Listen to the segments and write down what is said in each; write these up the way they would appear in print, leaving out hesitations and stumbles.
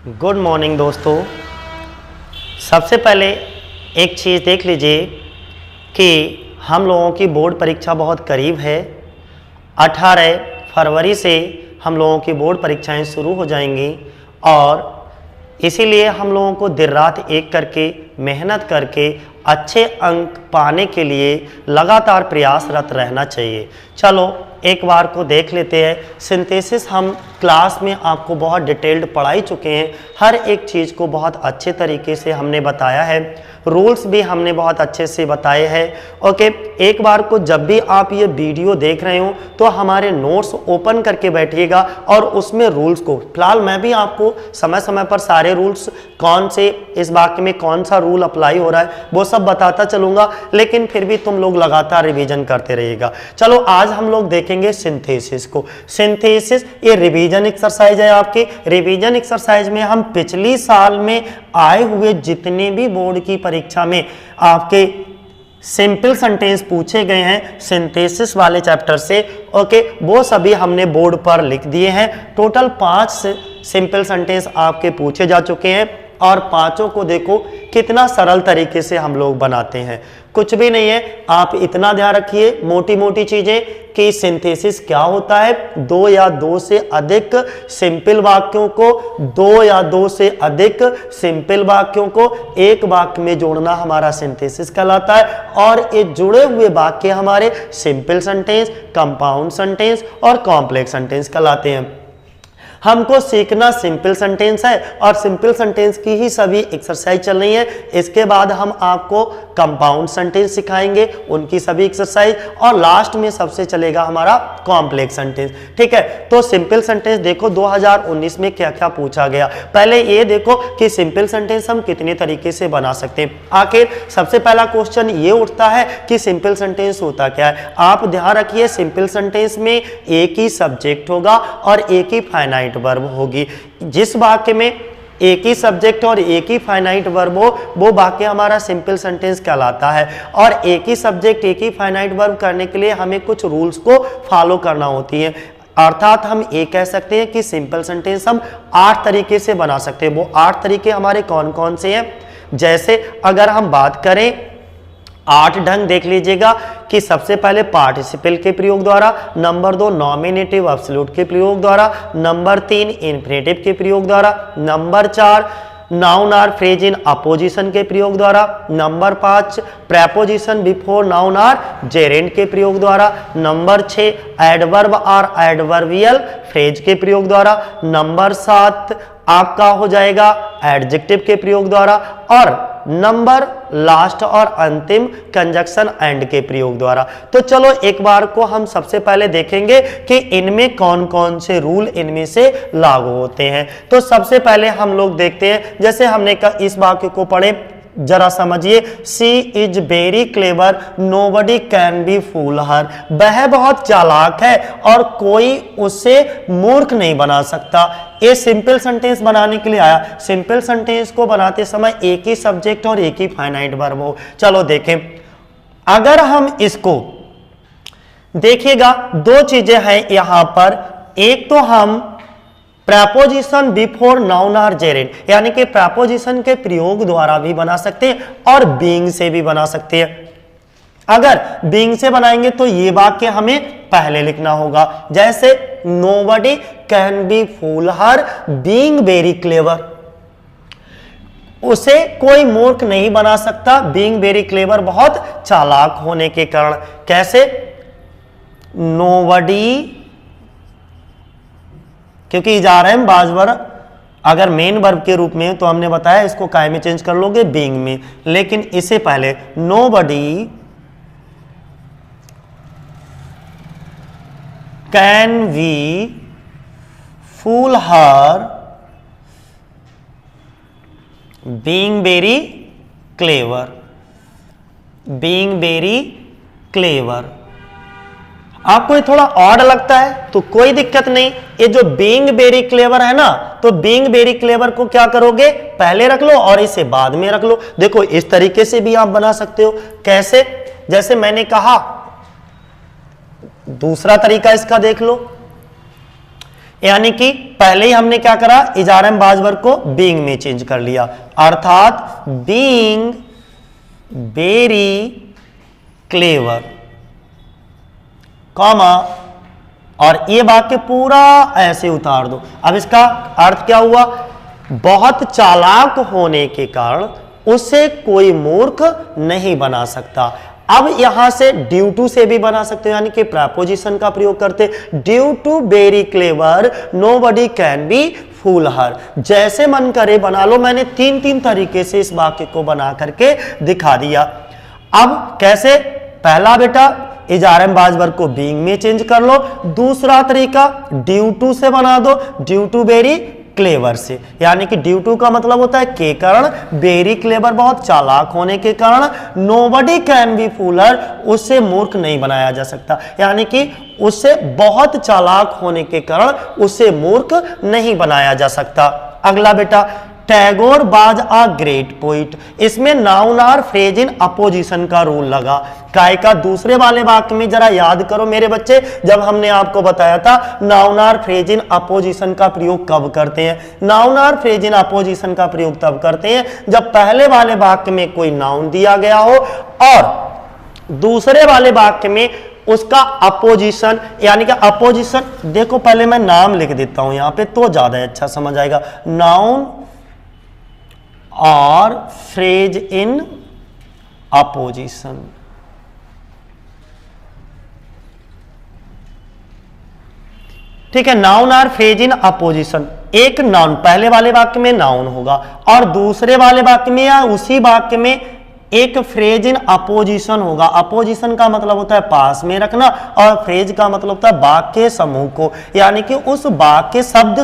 Good morning दोस्तों। सबसे पहले एक चीज़ देख लीजिए कि हम लोगों की बोर्ड परीक्षा बहुत करीब है। 18 फरवरी से हम लोगों की बोर्ड परीक्षाएं शुरू हो जाएंगी और इसीलिए हम लोगों को दिन रात एक करके मेहनत करके अच्छे अंक पाने के लिए लगातार प्रयासरत रहना चाहिए। चलो एक बार को देख लेते हैं। सिंथेसिस हम क्लास में आपको बहुत डिटेल्ड पढ़ा चुके हैं। हर एक चीज़ को बहुत अच्छे तरीके से हमने बताया है। रूल्स भी हमने बहुत अच्छे से बताए हैं। ओके, एक बार को जब भी आप ये वीडियो देख रहे हो तो हमारे नोट्स ओपन करके बैठिएगा और उसमें रूल्स को, फिलहाल मैं भी आपको समय समय पर सारे रूल्स कौन से इस वाक्य में कौन सा रूल अप्लाई हो रहा है वो सब बताता चलूंगा, लेकिन फिर भी तुम लोग लगातार रिवीजन करते रहिएगा। चलो आज हम लोग देखेंगे सिंथेसिस को। सिंथेसिस ये रिवीजन एक्सरसाइज है। आपके रिवीजन एक्सरसाइज में हम पिछली साल में आए हुए जितने भी बोर्ड की परीक्षा में आपके सिंपल सेंटेंस पूछे गए हैं सिंथेसिस वाले चैप्टर से, ओके, वो सभी हमने बोर्ड पर लिख दिए हैं। टोटल 5 सिंपल सेंटेंस आपके पूछे जा चुके हैं और पांचों को देखो कितना सरल तरीके से हम लोग बनाते हैं। कुछ भी नहीं है, आप इतना ध्यान रखिए मोटी मोटी चीजें कि सिंथेसिस क्या होता है। 2 या 2 से अधिक सिंपल वाक्यों को 2 या 2 से अधिक सिंपल वाक्यों को एक वाक्य में जोड़ना हमारा सिंथेसिस कहलाता है। और ये जुड़े हुए वाक्य हमारे सिंपल सेंटेंस, कंपाउंड सेंटेंस और कॉम्प्लेक्स सेंटेंस कहलाते हैं। हमको सीखना सिंपल सेंटेंस है और सिंपल सेंटेंस की ही सभी एक्सरसाइज चल रही है। इसके बाद हम आपको कंपाउंड सेंटेंस सिखाएंगे, उनकी सभी एक्सरसाइज, और लास्ट में सबसे चलेगा हमारा कॉम्प्लेक्स सेंटेंस। ठीक है, तो सिंपल सेंटेंस देखो 2019 में क्या क्या पूछा गया। पहले ये देखो कि सिंपल सेंटेंस हम कितने तरीके से बना सकते हैं। आखिर सबसे पहला क्वेश्चन ये उठता है कि सिंपल सेंटेंस होता क्या है। आप ध्यान रखिए, सिंपल सेंटेंस में एक ही सब्जेक्ट होगा और एक ही फाइनाइट वर्ब होगी। जिस वाक्य में एक ही सब्जेक्ट और एक ही फाइनाइट वर्ब हो वो वाक्य हमारा सिंपल सेंटेंस कहलाता है। और एक ही सब्जेक्ट एक ही फाइनाइट वर्ब करने के लिए हमें कुछ रूल्स को फॉलो करना होती है। अर्थात हम ये कह सकते हैं कि सिंपल सेंटेंस हम 8 तरीके से बना सकते हैं। वो 8 तरीके हमारे कौन कौन से हैं, जैसे अगर हम बात करें 8 ढंग देख लीजिएगा कि सबसे पहले पार्टिसिपल के प्रयोग द्वारा, नंबर 2 नॉमिनेटिव एब्सोल्यूट के प्रयोग द्वारा, नंबर 3 इन्फिनेटिव के प्रयोग द्वारा, number 4 noun or phrase in apposition के प्रयोग द्वारा, number 5 preposition before noun or gerund के प्रयोग द्वारा, number 6 adverb or adverbial phrase के प्रयोग द्वारा, नंबर 7 आपका हो जाएगा एडजेक्टिव के प्रयोग द्वारा, और नंबर लास्ट और अंतिम कंजक्शन एंड के प्रयोग द्वारा। तो चलो एक बार को हम सबसे पहले देखेंगे कि इनमें कौन कौन से रूल इनमें से लागू होते हैं। तो सबसे पहले हम लोग देखते हैं, जैसे हमने कहा इस वाक्य को पढ़े, जरा समझिए। She is very clever nobody can be fool her. वह बहुत चालाक है और कोई उसे मूर्ख नहीं बना सकता। ये सिंपल सेंटेंस बनाने के लिए आया। सिंपल सेंटेंस को बनाते समय एक ही सब्जेक्ट और एक ही फाइनाइट वर्ब हो। चलो देखें, अगर हम इसको देखिएगा 2 चीजें हैं यहां पर। एक तो हम preposition before noun or gerund, यानी कि प्रेपोजिशन के प्रयोग द्वारा भी बना सकते हैं और बीइंग से भी बना सकते हैं। अगर बीइंग से बनाएंगे तो ये वाक्य हमें पहले लिखना होगा, जैसे nobody can be fool her being very clever. उसे कोई मूर्ख नहीं बना सकता बीइंग वेरी क्लेवर, बहुत चालाक होने के कारण। कैसे? नोबडी, क्योंकि जा रहे हैं बाज वर्ब अगर मेन वर्ब के रूप में, तो हमने बताया इसको काय में चेंज कर लोगे, बीइंग में। लेकिन इससे पहले nobody can be fool her being very clever, being very clever. आपको ये थोड़ा ऑड लगता है तो कोई दिक्कत नहीं। ये जो बीइंग वेरी क्लेवर है ना, तो बीइंग वेरी क्लेवर को क्या करोगे, पहले रख लो और इसे बाद में रख लो। देखो इस तरीके से भी आप बना सकते हो। कैसे? जैसे मैंने कहा, दूसरा तरीका इसका देख लो। यानी कि पहले ही हमने क्या करा, इजारम बाज वर्ग को बीइंग में चेंज कर लिया, अर्थात बीइंग वेरी क्लेवर, कॉमा, और ये वाक्य पूरा ऐसे उतार दो। अब इसका अर्थ क्या हुआ, बहुत चालाक होने के कारण उसे कोई मूर्ख नहीं बना सकता। अब यहां से ड्यू टू से भी बना सकते हो, यानी कि प्रेपोजिशन का प्रयोग करते, due to very clever nobody can be fool her. जैसे मन करे बना लो, मैंने तीन तीन तरीके से इस वाक्य को बना करके दिखा दिया। अब कैसे, पहला बेटा इजारम बाज वर्ग को बीइंग में चेंज कर लो, दूसरा तरीका ड्यू टू से बना दो, ड्यू टू वेरी क्लेवर से, यानी कि ड्यू टू का मतलब होता है के कारण, वेरी क्लेवर बहुत चालाक होने के कारण, नोबडी कैन बी फूलर उससे मूर्ख नहीं बनाया जा सकता, यानी कि उससे बहुत चालाक होने के कारण उससे मूर्ख नहीं बनाया जा सकता। अगला बेटा Tagore was a great poet, इसमें noun or phrase in apposition का रूल लगा। काय का दूसरे वाले वाक्य में जरा याद करो मेरे बच्चे, जब हमने आपको बताया था noun or phrase in apposition का प्रयोग कब करते हैं। Noun or phrase in apposition का प्रयोग तब करते हैं जब पहले वाले वाक्य में कोई नाउन दिया गया हो और दूसरे वाले वाक्य में उसका अपोजिशन, यानी कि अपोजिशन, देखो पहले मैं नाम लिख देता हूं यहां पे तो ज्यादा अच्छा समझ आएगा। नाउन और फ्रेज इन अपोजिशन, ठीक है। नाउन और फ्रेज इन अपोजिशन, एक नाउन पहले वाले वाक्य में नाउन होगा और दूसरे वाले वाक्य में या उसी वाक्य में एक फ्रेज इन अपोजिशन होगा। अपोजिशन का मतलब होता है पास में रखना और फ्रेज का मतलब होता है वाक्य समूह को, यानी कि उस वाक्य शब्द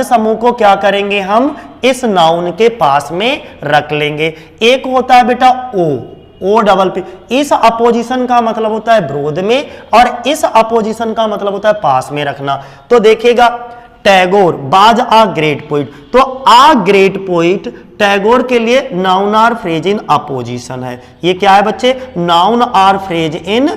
समूह को क्या करेंगे, हम इस नाउन के पास में रख लेंगे। एक होता है बेटा ओ डबल पी, इस अपोजिशन का मतलब होता है विरोध में और इस अपोजिशन का मतलब होता है पास में रखना। तो देखिएगा Tagore was a great poet, तो आ ग्रेट पोइट टैगोर के लिए noun or phrase in apposition है। ये क्या है बच्चे, noun or phrase in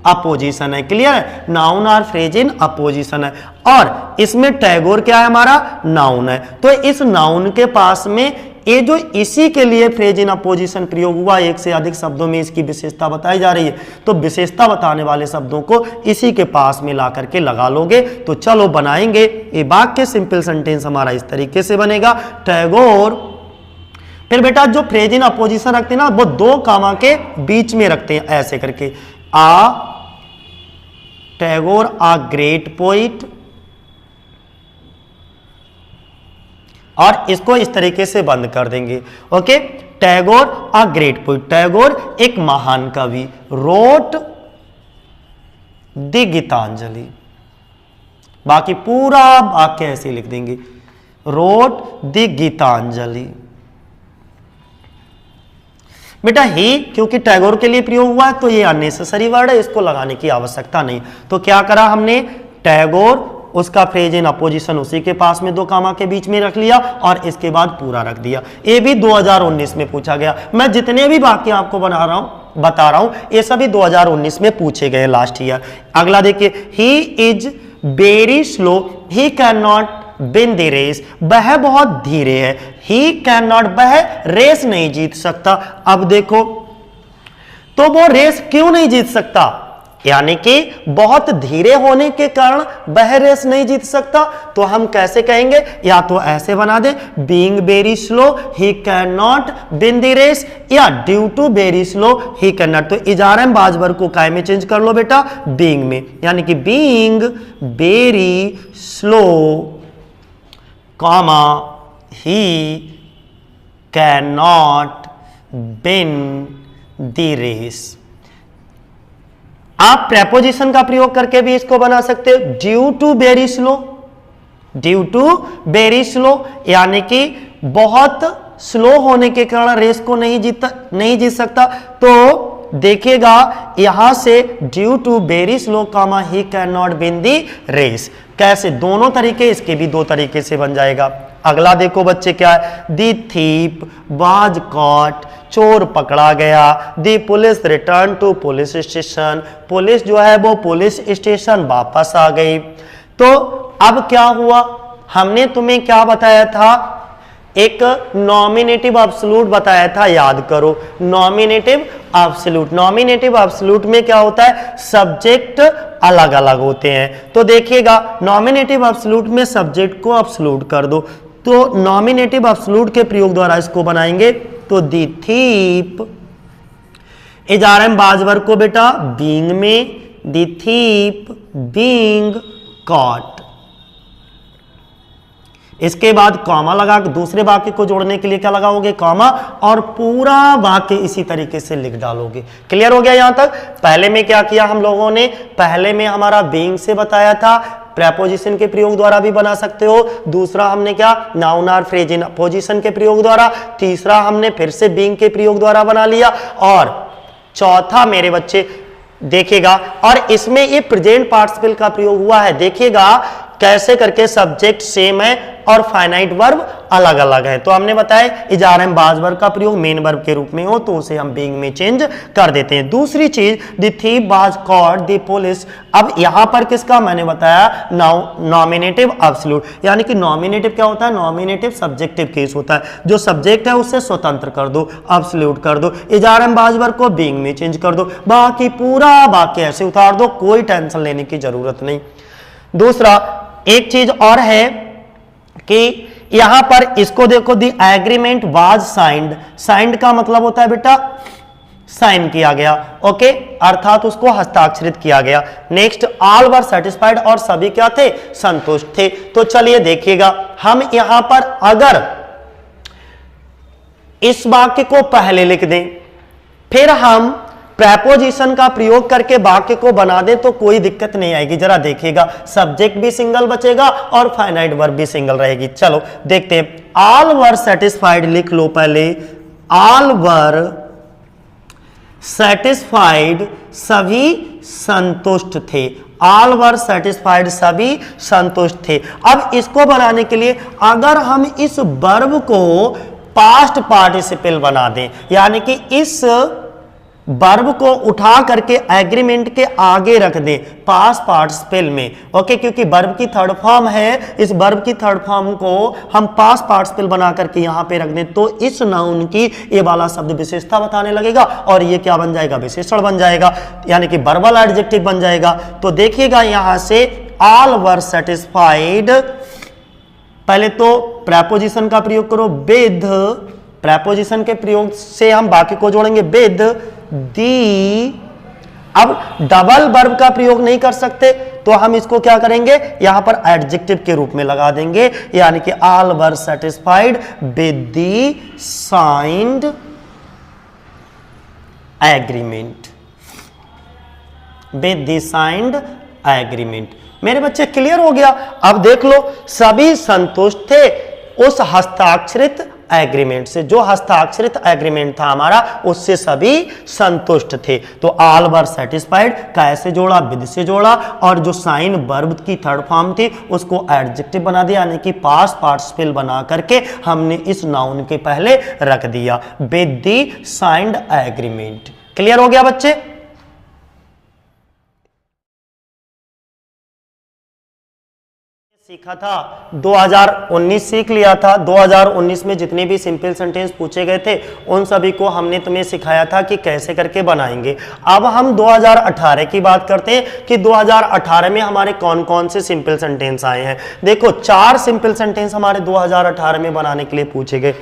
apposition है, क्लियर है, noun or phrase in apposition है और इसमें टैगोर क्या है, हमारा नाउन है। तो इस नाउन के पास में ये जो इसी के लिए फ्रेज इन अपोजिशन प्रयोग हुआ, एक से अधिक शब्दों में इसकी विशेषता बताई जा रही है, तो विशेषता बताने वाले शब्दों को इसी के पास में ला करके लगा लोगे। तो चलो बनाएंगे, ये वाक्य सिंपल सेंटेंस हमारा इस तरीके से बनेगा, टैगोर, फिर बेटा जो फ्रेज इन अपोजिशन रखते हैं ना वो दो कामा के बीच में रखते हैं ऐसे करके, आ टैगोर आ ग्रेट पोइट, और इसको इस तरीके से बंद कर देंगे। Okay, Tagore a great poet, Tagore एक महान कवि, रोट द गीतांजलि, बाकी पूरा वाक्य ऐसे लिख देंगे, रोट द गीतांजलि। बेटा ही क्योंकि टैगोर के लिए प्रयोग हुआ है तो ये अननेसेसरी वर्ड है, इसको लगाने की आवश्यकता नहीं। तो क्या करा हमने, टैगोर उसका फ्रेज इन अपोजिशन उसी के पास में दो कामा के बीच में रख लिया और इसके बाद पूरा रख दिया। ये भी 2019 में पूछा गया। मैं जितने भी वाक्य आपको बता रहा हूं ये सभी 2019 में पूछे गए लास्ट ईयर। अगला देखिए, he is very slow, he can not win the race, वह बहुत धीरे है, ही कैन नॉट, वह रेस नहीं जीत सकता। अब देखो तो वो रेस क्यों नहीं जीत सकता, यानी कि बहुत धीरे होने के कारण वह रेस नहीं जीत सकता। तो हम कैसे कहेंगे, या तो ऐसे बना दे, being very slow he can not win the race, या due to very slow he can not. तो इजारम बाज वर्ग को काय में चेंज कर लो बेटा, बीइंग में, यानी कि being very slow comma he can not win the race. आप प्रेपोजिशन का प्रयोग करके भी इसको बना सकते हो, due to very slow, due to very slow, यानी कि बहुत स्लो होने के कारण रेस को नहीं जीत सकता। तो देखिएगा यहां से due to very slow comma he can not win the race, कैसे, दोनों तरीके, इसके भी दो तरीके से बन जाएगा। अगला देखो बच्चे क्या है, दी थीप वाज कॉट, चोर पकड़ा गया, the police return to police station, police जो है वो पुलिस स्टेशन वापस आ गई। तो अब क्या हुआ, हमने तुम्हें क्या बताया था, एक नॉमिनेटिव एब्सोल्यूट बताया था, याद करो नॉमिनेटिव एब्सोल्यूट। नॉमिनेटिव एब्सोल्यूट में क्या होता है, सब्जेक्ट अलग अलग होते हैं। तो देखिएगा नॉमिनेटिव एब्सोल्यूट में सब्जेक्ट को एब्सोल्यूट कर दो, तो नॉमिनेटिव एब्सोल्यूट के प्रयोग द्वारा इसको बनाएंगे। तो दी थीप इज आर एम बाजवर को बेटा बीइंग में, दी थीप बीइंग कॉट। इसके बाद कॉमा लगा के दूसरे वाक्य को जोड़ने के लिए क्या लगाओगे, कॉमा, और पूरा वाक्य इसी तरीके से लिख डालोगे। क्लियर हो गया यहां तक। पहले में क्या किया हम लोगों ने, पहले में हमारा बीइंग से बताया था, प्रेपोजिशन के प्रयोग द्वारा भी बना सकते हो। दूसरा हमने क्या, नाउन और फ्रेज इन पोजिशन के प्रयोग द्वारा। तीसरा हमने फिर से बीइंग के प्रयोग द्वारा बना लिया। और चौथा मेरे बच्चे देखिएगा, और इसमें ये प्रेजेंट पार्टिसिपल का प्रयोग हुआ है। देखिएगा कैसे करके सब्जेक्ट सेम है और फाइनाइट वर्ब अलग अलग है। तो हमने बताया इज आर एम बाज वर्ब का प्रयोग मेन वर्ब के रूप में हो तो उसे हम बीइंग में चेंज कर देते हैं। दूसरी चीज, the thief was caught the police. अब यहां पर किसका मैंने बताया, नॉमिनेटिव एब्सोल्यूट, यानी कि नॉमिनेटिव क्या होता है, नॉमिनेटिव सब्जेक्टिव केस होता है। जो सब्जेक्ट है उससे स्वतंत्र कर दो, एब्सोल्यूट कर दो। इज आर एम बाज वर्ब को बीइंग में चेंज कर दो, बाकी पूरा वाक्य ऐसे उतार दो, कोई टेंशन लेने की जरूरत नहीं। दूसरा एक चीज और है कि यहां पर इसको देखो, the agreement was signed. Signed का मतलब होता है बेटा साइन किया गया, ओके, अर्थात उसको हस्ताक्षरित किया गया। नेक्स्ट, ऑल वर सेटिस्फाइड, और सभी क्या थे, संतुष्ट थे। तो चलिए देखिएगा, हम यहां पर अगर इस वाक्य को पहले लिख दें, फिर हम प्रेपोजिशन का प्रयोग करके वाक्य को बना दें तो कोई दिक्कत नहीं आएगी। जरा देखिएगा, सब्जेक्ट भी सिंगल बचेगा और फाइनाइट वर्ब भी सिंगल रहेगी। चलो देखते हैं, ऑल वर सेटिस्फाइड लिख लो पहले, ऑल वर सेटिस्फाइड सभी संतुष्ट थे, ऑल वर सेटिस्फाइड सभी संतुष्ट थे। अब इसको बनाने के लिए अगर हम इस वर्ब को पास्ट पार्टिसिपल बना दें, यानी कि इस वर्ब को उठा करके एग्रीमेंट के आगे रख दें पास्ट पार्टिसिपल में, ओके, क्योंकि वर्ब की थर्ड फॉर्म है, इस वर्ब की थर्ड फॉर्म को हम पास्ट पार्टिसिपल बना करके यहां पे रख दें तो इस नाउन की ये वाला शब्द विशेषता बताने लगेगा और ये क्या बन जाएगा, विशेषण बन जाएगा, यानी कि वर्बल एडजेक्टिव बन जाएगा। तो देखिएगा यहां से ऑल वर सेटिस्फाइड, पहले तो प्रेपोजिशन का प्रयोग करो विद, प्रेपोजिशन के प्रयोग से हम वाक्य को जोड़ेंगे विद दी। अब डबल वर्ब का प्रयोग नहीं कर सकते तो हम इसको क्या करेंगे, यहां पर एडजेक्टिव के रूप में लगा देंगे, यानी कि all were satisfied with the signed agreement, with the signed agreement. मेरे बच्चे क्लियर हो गया। अब देख लो, सभी संतुष्ट थे उस हस्ताक्षरित एग्रीमेंट से, जो हस्ताक्षरित एग्रीमेंट था हमारा उससे सभी संतुष्ट थे। तो ऑल वर सेटिस्फाइड कैसे जोड़ा, विद से जोड़ा, और जो साइन वर्ब की थर्ड फॉर्म थी उसको एडजेक्टिव बना दिया, यानी कि पास्ट पार्टिसिपल बना करके हमने इस नाउन के पहले रख दिया with the signed agreement. Clear हो गया बच्चे। सीखा था 2019 सीख लिया था। 2019 में जितने भी सिंपल सेंटेंस पूछे गए थे उन सभी को हमने तुम्हें सिखाया था कि कैसे करके बनाएंगे। अब हम 2018 की बात करते हैं कि 2018 में हमारे कौन कौन से सिंपल सेंटेंस आए हैं। देखो, 4 सिंपल सेंटेंस हमारे 2018 में बनाने के लिए पूछे गए।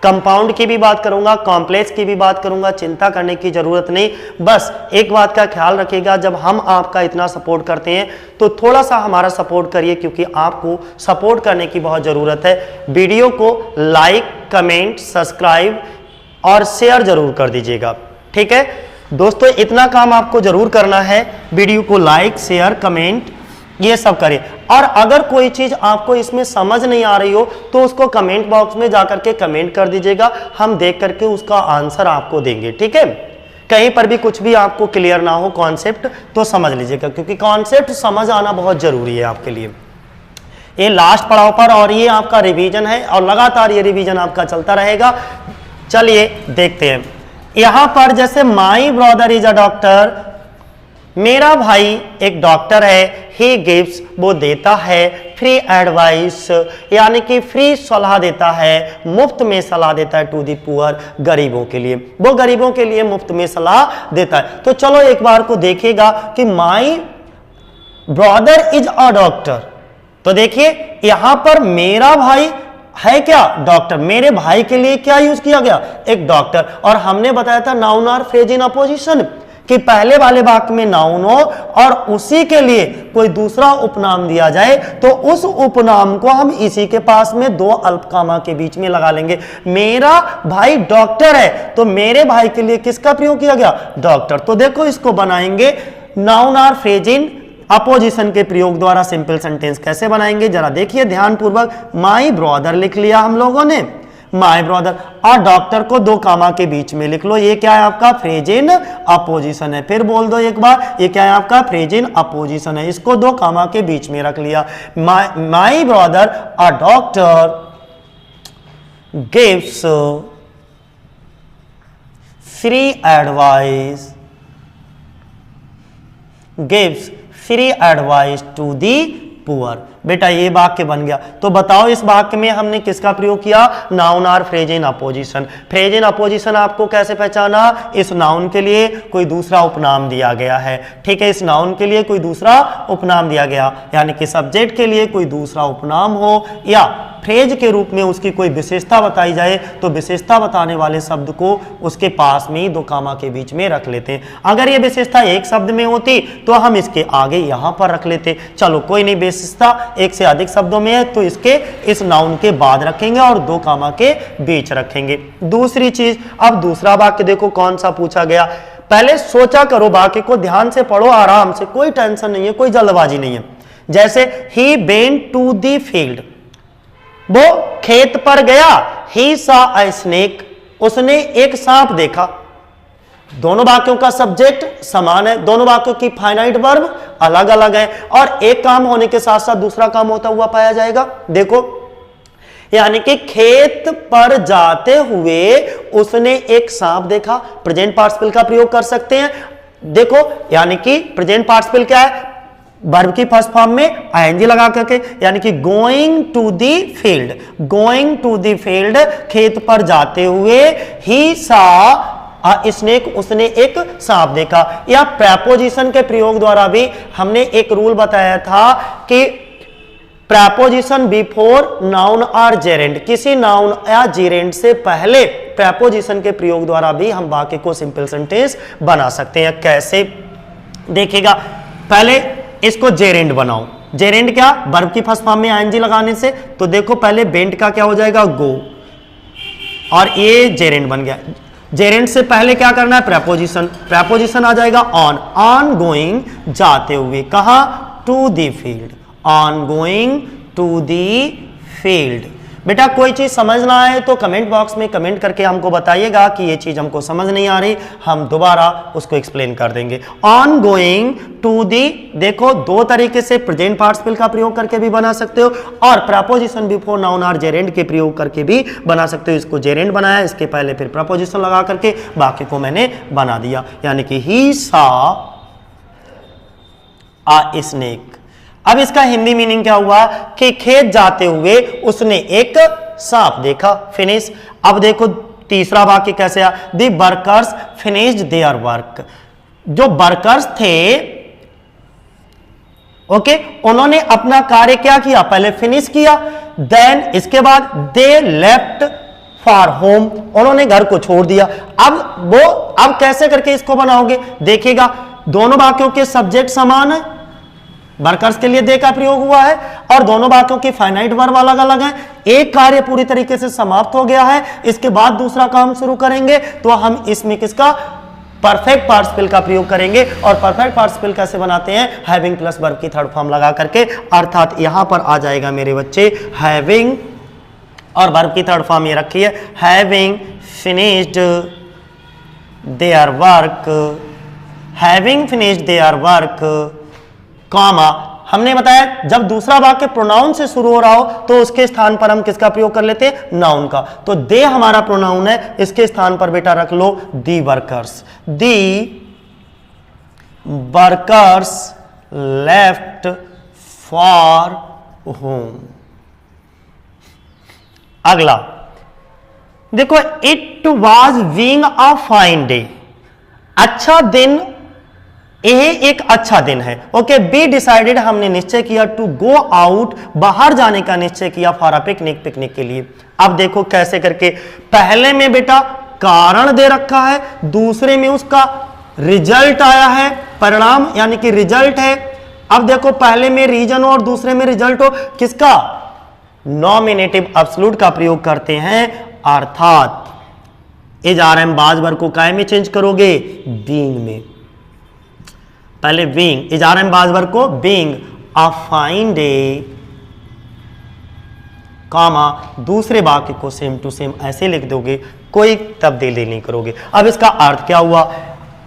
कंपाउंड की भी बात करूंगा, कॉम्प्लेक्स की भी बात करूंगा, चिंता करने की जरूरत नहीं। बस एक बात का ख्याल रखिएगा, जब हम आपका इतना सपोर्ट करते हैं तो थोड़ा सा हमारा सपोर्ट करिए, क्योंकि आपको सपोर्ट करने की बहुत ज़रूरत है। वीडियो को लाइक, कमेंट, सब्सक्राइब और शेयर जरूर कर दीजिएगा, ठीक है दोस्तों। इतना काम आपको जरूर करना है, वीडियो को लाइक, शेयर, कमेंट ये सब करें। और अगर कोई चीज आपको इसमें समझ नहीं आ रही हो तो उसको कमेंट बॉक्स में जाकर के कमेंट कर दीजिएगा, हम देख करके उसका आंसर आपको देंगे, ठीक है। कहीं पर भी कुछ भी आपको क्लियर ना हो कॉन्सेप्ट तो समझ लीजिएगा, क्योंकि कॉन्सेप्ट समझ आना बहुत जरूरी है आपके लिए। ये लास्ट पड़ाव पर और ये आपका रिवीजन है और लगातार ये रिवीजन आपका चलता रहेगा। चलिए देखते हैं, यहां पर जैसे my brother is a doctor, मेरा भाई एक डॉक्टर है, ही गिव्स वो देता है, फ्री एडवाइस, यानी कि फ्री सलाह देता है, मुफ्त में सलाह देता है टू दी पुअर, गरीबों के लिए, वो गरीबों के लिए मुफ्त में सलाह देता है। तो चलो एक बार को देखिएगा कि my brother is a doctor. तो देखिए यहां पर मेरा भाई है क्या, डॉक्टर। मेरे भाई के लिए क्या यूज किया गया, एक डॉक्टर। और हमने बताया था नाउन और फ्रेज इन अपोजिशन, कि पहले वाले वाक्य में नाउन हो और उसी के लिए कोई दूसरा उपनाम दिया जाए तो उस उपनाम को हम इसी के पास में दो अल्पकामा के बीच में लगा लेंगे। मेरा भाई डॉक्टर है, तो मेरे भाई के लिए किसका प्रयोग किया गया, डॉक्टर। तो देखो इसको बनाएंगे नाउन और फ्रेज इन अपोजिशन के प्रयोग द्वारा सिंपल सेंटेंस कैसे बनाएंगे, जरा देखिए ध्यानपूर्वक। माई ब्रदर लिख लिया हम लोगों ने, माई ब्रदर, और डॉक्टर को दो कामा के बीच में लिख लो। ये क्या है आपका, फ्रेज इन अपोजिशन है। फिर बोल दो एक बार, ये क्या है आपका, फ्रेज इन अपोजिशन है। इसको दो कामा के बीच में रख लिया। My brother a doctor gives free advice, gives free advice to the poor. बेटा ये वाक्य बन गया। तो बताओ इस वाक्य में हमने किसका प्रयोग किया, नाउन और phrase in opposition. Phrase in opposition आपको कैसे पहचाना, इस नाउन के लिए कोई दूसरा उपनाम दिया गया है, ठीक है, इस नाउन के लिए कोई दूसरा उपनाम दिया गया, यानी कि सब्जेक्ट के लिए कोई दूसरा उपनाम हो या फ्रेज के रूप में उसकी कोई विशेषता बताई जाए तो विशेषता बताने वाले शब्द को उसके पास में ही दो कामा के बीच में रख लेते हैं। अगर ये विशेषता एक शब्द में होती तो हम इसके आगे यहां पर रख लेते। चलो कोई नहीं, विशेषता एक से अधिक शब्दों में है तो इसके इस नाउन के बाद रखेंगे और दो कामा के बीच रखेंगे। दूसरी चीज, अब दूसरा वाक्य देखो कौन सा पूछा गया। पहले सोचा करो, वाक्य को ध्यान से पढ़ो, आराम से, कोई टेंशन नहीं है, कोई जल्दबाजी नहीं है। जैसे he went to the field, वो खेत पर गया। ही सा अ स्नेक, उसने एक सांप देखा। दोनों वाक्यों का सब्जेक्ट समान है, दोनों वाक्यों की फाइनाइट वर्ब अलग अलग है और एक काम होने के साथ साथ दूसरा काम होता हुआ पाया जाएगा। देखो, यानी कि खेत पर जाते हुए उसने एक सांप देखा, प्रेजेंट पार्टिसिपल का प्रयोग कर सकते हैं। देखो, यानी कि प्रेजेंट पार्टिसिपल क्या है, वर्ब की फर्स्ट फॉर्म में आईएनजी लगा करके, यानी कि going to the field, going to the field, खेत पर जाते हुए। ही सा स्नेक, उसने एक सांप देखा। या प्रेपोजिशन के प्रयोग द्वारा भी हमने एक रूल बताया था कि प्रेपोजिशन बिफोर नाउन और जेरेंड, किसी नाउन या जेरेंड से पहले प्रेपोजिशन के प्रयोग द्वारा भी हम वाक्य को सिंपल सेंटेंस बना सकते हैं। कैसे देखिएगा, पहले इसको जेरेंड बनाओ। जेरेंड क्या, वर्ब की फर्स्ट फॉर्म में आईएनजी लगाने से। तो देखो पहले बेंट का क्या हो जाएगा, गो, और ये जेरेंड बन गया। जेरेंड से पहले क्या करना है, प्रेपोजिशन, प्रेपोजिशन आ जाएगा ऑन, ऑन गोइंग, जाते हुए, कहां, to the field, on going to the field. बेटा कोई चीज समझ ना आए तो कमेंट बॉक्स में कमेंट करके हमको बताइएगा कि ये चीज हमको समझ नहीं आ रही, हम दोबारा उसको एक्सप्लेन कर देंगे। ऑन गोइंग टू दी, देखो दो तरीके से प्रेजेंट पार्टिसिपल का प्रयोग करके भी बना सकते हो और प्रेपोजिशन बिफोर नाउन और जेरेंड के प्रयोग करके भी बना सकते हो। इसको जेरेंड बनाया, इसके पहले फिर प्रेपोजिशन लगा करके बाकी को मैंने बना दिया, यानी कि ही सा अ स्नेक। अब इसका हिंदी मीनिंग क्या हुआ कि खेत जाते हुए उसने एक सांप देखा। फिनिश। अब देखो तीसरा वाक्य कैसे आ, the workers finished their work, जो वर्कर्स थे ओके, उन्होंने अपना कार्य क्या किया, पहले फिनिश किया, देन इसके बाद दे लेफ्ट फॉर होम, उन्होंने घर को छोड़ दिया। अब कैसे करके इसको बनाओगे, देखिएगा दोनों वाक्यों के सब्जेक्ट समान है, वर्कर्स के लिए दे का प्रयोग हुआ है और दोनों वाक्यों की फाइनाइट वर्ब अलग अलग है। एक कार्य पूरी तरीके से समाप्त हो गया है, इसके बाद दूसरा काम शुरू करेंगे तो हम इसमें किसका, परफेक्ट पार्टिसिपल का प्रयोग करेंगे। और परफेक्ट पार्टिसिपल कैसे बनाते हैं, हैविंग प्लस वर्ब की थर्ड फॉर्म लगा करके, अर्थात यहां पर आ जाएगा मेरे बच्चे हैविंग और वर्ब की थर्ड फॉर्म ये रखी है, having finished their work, having finished their work, comma. हमने बताया जब दूसरा वाक्य प्रोनाउन से शुरू हो रहा हो तो उसके स्थान पर हम किसका प्रयोग कर लेते हैं, नाउन का। तो दे हमारा प्रोनाउन है, इसके स्थान पर बेटा रख लो the workers, the workers left for home. अगला देखो, it was being a fine day, अच्छा दिन, यह एक अच्छा दिन है। ओके, बी डिसाइडेड, हमने निश्चय किया, टू गो आउट, बाहर जाने का निश्चय किया, फॉर अ पिकनिक, पिकनिक के लिए। अब देखो कैसे करके, पहले में बेटा कारण दे रखा है, दूसरे में उसका रिजल्ट आया है, परिणाम यानी कि रिजल्ट है। अब देखो पहले में रीजन हो और दूसरे में रिजल्ट हो, किसका? नॉमिनेटिव एब्सोल्यूट का प्रयोग करते हैं, अर्थात इज आर एम बाज वर्ग को काय में चेंज करोगे? बीइंग में। पहले बीइंग, इज आर एम बाज वर्ग को बीइंग अ फाइन डे, कामा दूसरे वाक्य को सेम टू सेम ऐसे लिख दोगे, कोई तब्दीली नहीं करोगे। अब इसका अर्थ क्या हुआ?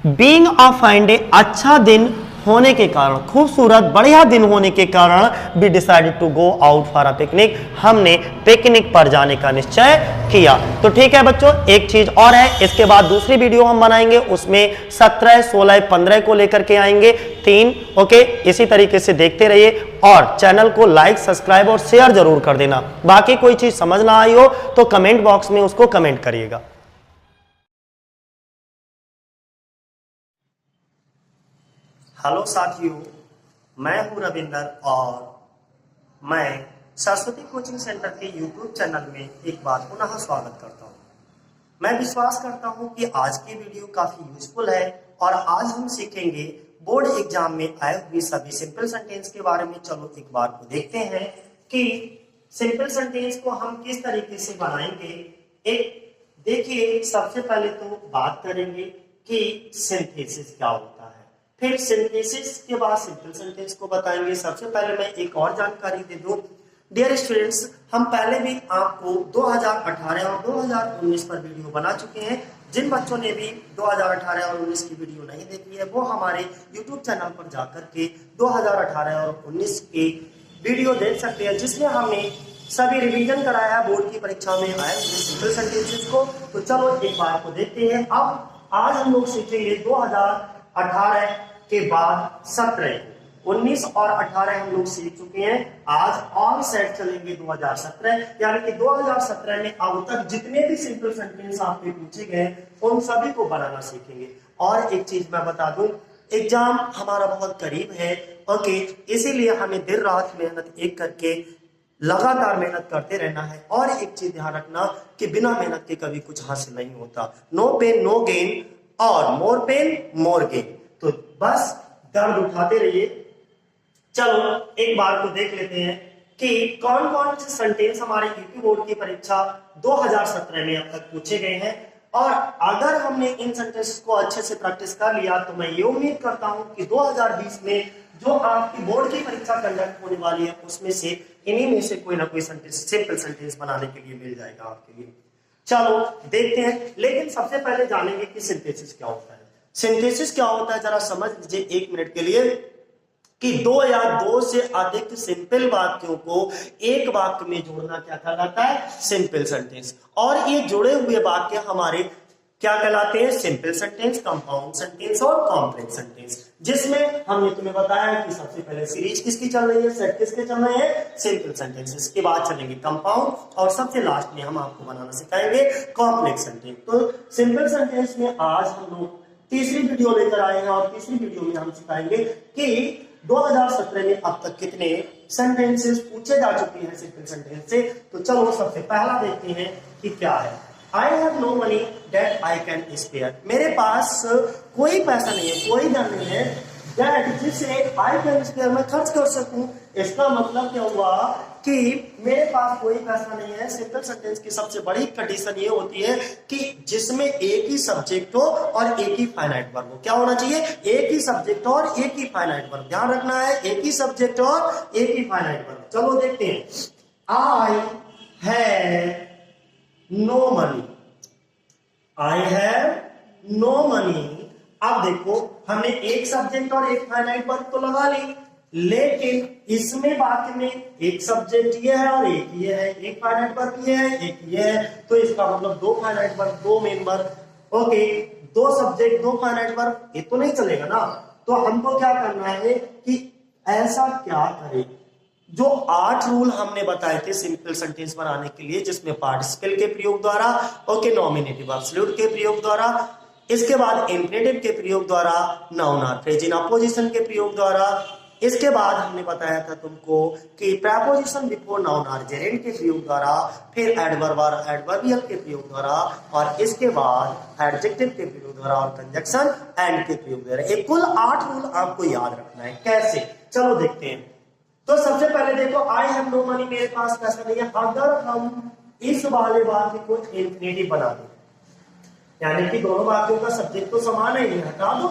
बीइंग अ फाइन डे, अच्छा दिन होने के कारण, खूबसूरत बढ़िया दिन होने के कारण, we decided to go out for a picnic, हमने पिकनिक पर जाने का निश्चय किया। तो ठीक है बच्चों, एक चीज और है, इसके बाद दूसरी वीडियो हम बनाएंगे, उसमें 17, 16, 15 को लेकर के आएंगे 3। ओके, इसी तरीके से देखते रहिए और चैनल को लाइक, सब्सक्राइब और शेयर जरूर कर देना। बाकी कोई चीज समझ ना आई हो तो कमेंट बॉक्स में उसको कमेंट करिएगा। हेलो साथियों, मैं हूं रविंदर और मैं सरस्वती कोचिंग सेंटर के यूट्यूब चैनल में एक बार पुनः स्वागत करता हूं। मैं विश्वास करता हूं कि आज की वीडियो काफी यूजफुल है और आज हम सीखेंगे बोर्ड एग्जाम में आए हुए सभी सिंपल सेंटेंस के बारे में। चलो एक बार को देखते हैं कि सिंपल सेंटेंस को हम किस तरीके से बनाएंगे। एक देखिए, सबसे पहले तो बात करेंगे कि सिंथेसिस क्या होता है, फिर सिंथेसिस के बाद सिंपल सेंटेंस को बताएंगे। सबसे पहले मैं एक और जानकारी दे दूं, डियर स्टूडेंट्स, हम पहले भी आपको 2018 और 2019 पर वीडियो बना चुके हैं। जिन बच्चों ने भी 2018 और 19 की वीडियो नहीं देखी है वो हमारे YouTube चैनल पर जाकर के 2018 और 19 के वीडियो देख सकते हैं, जिसमें हमने सभी रिवीजन कराया है बोर्ड की परीक्षा में आए हुए सिंपल सेंटेंसेस को। तो चलो एक बार को देखते हैं। अब आज हम लोग सीखेंगे 2018 के बाद 17, 19 और 18 हम लोग सीख चुके हैं। आज ऑन सेट चलेंगे 2017, यानी कि 2017 में अब तक जितने भी सिंपल सेंटेंस आपके पूछे गए उन सभी को बनाना सीखेंगे। और एक चीज मैं बता दूं, एग्जाम हमारा बहुत करीब है। ओके, इसीलिए हमें दिन रात मेहनत एक करके लगातार मेहनत करते रहना है। और एक चीज ध्यान रखना कि बिना मेहनत के कभी कुछ हासिल नहीं होता। नो पेन नो गेन और मोर पेन मोर गेन। तो बस दर्द उठाते रहिए। चलो एक बार को देख लेते हैं कि कौन कौन से सेंटेंस हमारे यूपी बोर्ड की परीक्षा 2017 में अब तक पूछे गए हैं। और अगर हमने इन सेंटेंसेस को अच्छे से प्रैक्टिस कर लिया तो मैं ये उम्मीद करता हूं कि 2020 में जो आपकी बोर्ड की परीक्षा कंडक्ट होने वाली है उसमें से इन्हीं में से कोई ना कोई सेंटेंस सिंपल सेंटेंस बनाने के लिए मिल जाएगा आपके लिए। चलो देखते हैं, लेकिन सबसे पहले जानेंगे कि सिंथेसिस क्या होता है। सिंथेसिस क्या होता है जरा समझ लीजिए एक मिनट के लिए, कि दो या दो से अधिक सिंपल वाक्यों को एक वाक्य में जोड़ना क्या कहलाता है? Simple sentence. और ये जुड़े हुए वाक्य हमारे क्या कहलाते हैं? सिंपल सेंटेंस, कंपाउंड सेंटेंस और कॉम्प्लेक्स सेंटेंस। जिसमें हमने तुम्हें बताया कि सबसे पहले सीरीज किसकी चल रही है, सेट किसके चल रहे हैं? सिंपल सेंटेंसेस के बाद चलेंगे कंपाउंड और सबसे लास्ट में हम आपको बनाना सिखाएंगे कॉम्प्लेक्स सेंटेंस। तो सिंपल सेंटेंस में आज हम लोग तीसरी वीडियो लेकर आए हैं और तीसरी वीडियो में हम सिखाएंगे कि 2017 में अब तक कितने सेंटेंसेस पूछे जा चुके हैं सिंपल सेंटेंस से। तो चलो सबसे पहला देखते हैं कि क्या है। I have no money that I can spare। मेरे पास कोई पैसा नहीं है, कोई धन नहीं है that जिसे I can spare मैं खर्च कर सकूं। इसका मतलब क्या हुआ कि मेरे पास कोई पैसा नहीं है। सिंपल सेंटेंस की सबसे बड़ी कंडीशन ये होती है कि जिसमें एक ही सब्जेक्ट हो और एक ही फाइनाइट वर्ब हो। क्या होना चाहिए? एक ही सब्जेक्ट और एक ही फाइनाइट वर्ब। ध्यान रखना है, एक ही सब्जेक्ट और एक ही फाइनाइट वर्ब। चलो देखते हैं। I have no money। I have no money। अब देखो हमने एक सब्जेक्ट और एक फाइनाइट वर्ब तो लगा ली, लेकिन इसमें वाक्य में एक सब्जेक्ट ये है और एक ये है, एक फाइनाइट वर्ब ये है, एक ये है। तो इसका मतलब दो फाइनाइट वर्ब, दो मेन वर्ब। ओके, दो सब्जेक्ट दो फाइनाइट वर्ब, ये तो नहीं चलेगा ना। तो हमको क्या करना है कि ऐसा क्या करें जो 8 रूल हमने बताए थे सिंपल सेंटेंस बनाने के लिए, जिसमें पार्टिसिपल के प्रयोग द्वारा, ओके, नॉमिनेटिव एब्सोल्यूट के प्रयोग द्वारा, इसके बाद इंफिनिटिव के प्रयोग द्वारा, नाउन और फ्रेज इन अपोजिशन के प्रयोग द्वारा, इसके बाद हमने बताया था तुमको कि प्रेपोजिशन बिफोर नाउन और जेरेंड के प्रयोग द्वारा, फिर एडवर्ब और एडवर्बियल के प्रयोग द्वारा, और इसके बाद एडजेक्टिव के प्रयोग द्वारा और कंजक्शन एंड के प्रयोग द्वारा। एक कुल 8 रूल आपको याद रखना है। कैसे, चलो देखते हैं। तो सबसे पहले देखो, आई हैव नो मनी, मेरे पास पैसा नहीं है। अगर हम इस वाले वाक्य को इंफिनिटिव बना दें, यानी कि दोनों वाक्यों का सब्जेक्ट तो समान है, हटा दो,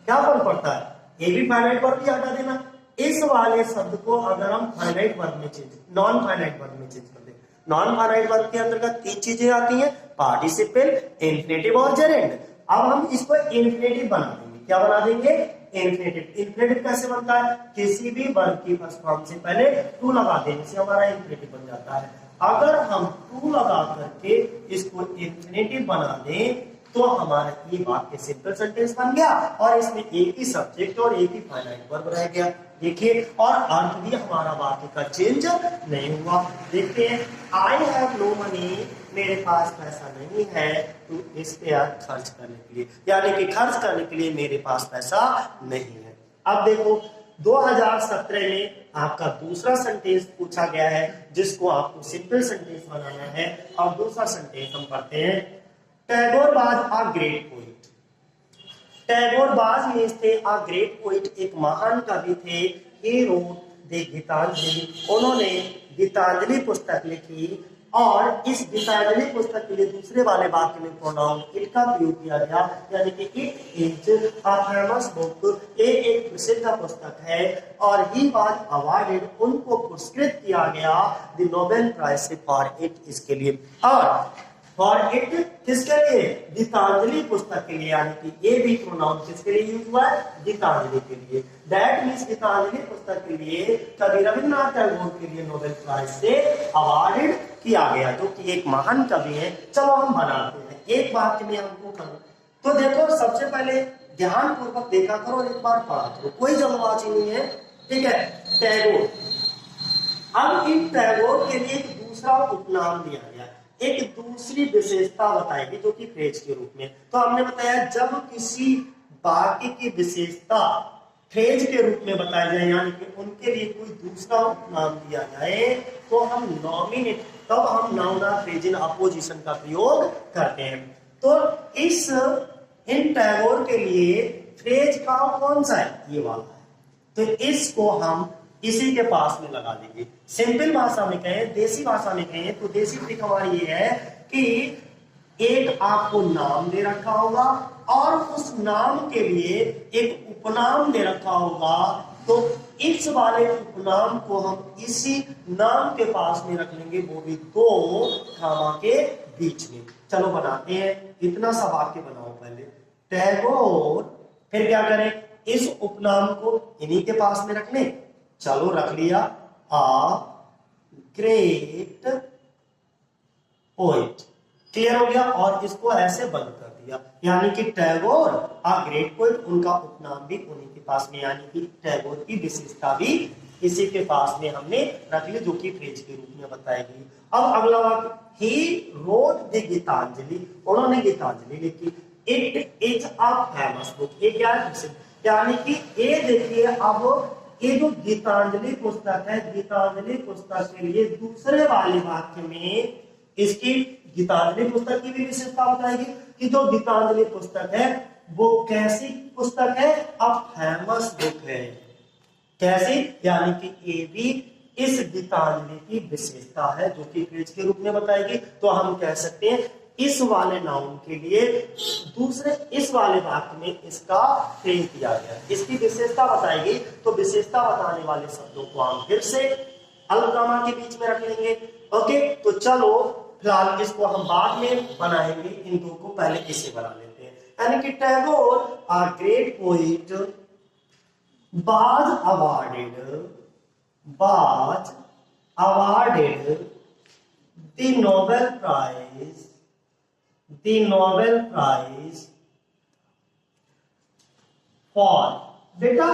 क्या फर्क पड़ता है, ये भी फाइनाइट वर्ब भी हटा देना। इस वाले शब्द को अगर हम फाइनाइट वर्ब में चेंज, नॉन फाइनाइट वर्ब में चेंज कर दें, नॉन फाइनाइट वर्ब के अंतर्गत 3 चीजें आती हैं, पार्टिसिपल, इंफिनिटिव और जेरेंड। अब हम इसको इंफिनिटिव बना देंगे। क्या बना देंगे, इंफिनिटिव। इंफिनिटिव कैसे बनता है, किसी भी वर्ब की फर्स्ट फॉर्म से पहले टू लगा देने से हमारा इंफिनिटिव बन जाता है। अगर हम टू लगा करके इसको इंफिनिटिव बना दें तो हमारा ये वाक्य सिंपल सेंटेंस बन गया, और इसमें एक ही सब्जेक्ट और एक ही फाइनाइट वर्ब रह गया। देखिए, और अर्थ भी हमारा वाक्य का चेंज नहीं हुआ। देखते हैं, आई हैव नो मनी, मेरे पास पैसा नहीं है तो इस पे आज खर्च करने के लिए, यानी कि खर्च करने के लिए मेरे पास पैसा नहीं है। अब देखो, 2017 में आपका दूसरा सेंटेंस पूछा गया है, जिसको आपको सिंपल सेंटेंस बनाना है। और दूसरा सेंटेंस हम पढ़ते हैं, Tagore was a great poet. Tagore was means थे अ ग्रेट पोइट, एक महान कवि थे। ही रोट द गीतांजलि, उन्होंने गीतांजलि पुस्तक लिखी, और इस गीतांजलि पुस्तक के लिए दूसरे वाले वाक्य में प्रोनाउन इट का प्रयोग किया गया, यानी कि it is a famous book, ये एक प्रसिद्ध पुस्तक है। और ही वाज अवार्डेड, उनको पुरस्कृत किया गया द नोबेल प्राइज से फॉर इट, इसके लिए। और फॉर इट किसके लिए, गीतांजलि पुस्तक के लिए, यानी कि ये भी प्रोनाउन किसके लिए यूज हुआ है, गीतांजलि के लिए। दैट मींस गीतांजलि पुस्तक के लिए कवि रविन्द्रनाथ टैगोर के लिए नोबेल प्राइज से अवार्डेड किया गया, जो कि एक महान कवि है। चलो हम बनाते हैं, एक वाक्य में हमको करो। तो देखो, सबसे पहले ध्यान पूर्वक देखा करो, एक बार पढ़ा करो, कोई जल्दबाजी नहीं है, ठीक है। टैगोर, अब इन टैगोर के लिए एक दूसरा उपनाम दिया गया, एक दूसरी विशेषता बताएगी, जो कि फ्रेज के रूप में। तो हमने बताया, जब किसी वाक्य की विशेषता फ्रेज के रूप में बताई जाए, यानी कि उनके लिए कोई दूसरा उपनाम दिया जाए, तो हम नॉमिनेट, तब हम नाउन और फ्रेज इन अपोजिशन का प्रयोग करते हैं। तो इस इन टैगोर के लिए फ्रेज का कौन सा है, ये वाला है। तो इसको हम इसी के पास में लगा देंगे। सिंपल भाषा में कहें, देसी भाषा में कहें, तो देसी ट्रिक हमारी ये है कि एक आपको नाम दे रखा होगा और उस नाम के लिए एक उपनाम दे रखा होगा, तो इस वाले उपनाम को हम इसी नाम के पास में रख लेंगे, वो भी 2 खामा के बीच में। चलो बनाते हैं, इतना सा वाक्य बनाओ पहले। टैगोर, फिर क्या करें, इस उपनाम को इन्हीं के पास में रख लें। चलो रख लिया, आ ग्रेट पोइट, क्लियर हो गया। और इसको ऐसे बंद कर दिया, यानी कि टैगोर आ ग्रेट पोइट, उनका उपनाम भी उन्हीं के पास में, यानी कि टैगोर की विशेषता भी इसी के पास में हमने रख ली, जो कि फ्रेज के रूप में बताएगी। अब अगला वाक्य, ही रोट द गीतांजलि, उन्होंने गीतांजलि लिखी। It is a famous book, ये क्या है, यानी कि ये देखिए, अब ये जो गीतांजलि पुस्तक है, गीतांजलि पुस्तक के लिए दूसरे वाले वाक्य में इसकी गीतांजलि पुस्तक की भी विशेषता बताएगी कि जो गीतांजलि पुस्तक है वो कैसी पुस्तक है, अब फेमस बुक है। कैसी, यानी कि ये भी इस गीतांजलि की विशेषता है, जो कि फ्रेज के रूप में बताएगी। तो हम कह सकते हैं इस वाले नाउन के लिए दूसरे इस वाले वाक्य में इसका फ्रेज दिया गया, इसकी विशेषता बताएगी। तो विशेषता बताने वाले शब्दों को हम फिर से अलगामा के बीच में रख लेंगे। ओके, तो चलो फिलहाल इसको हम बाद में बनाएंगे, इन दो को पहले इसे बना लेते हैं। यानी कि Tagore a great poet was awarded the Nobel Prize for, बेटा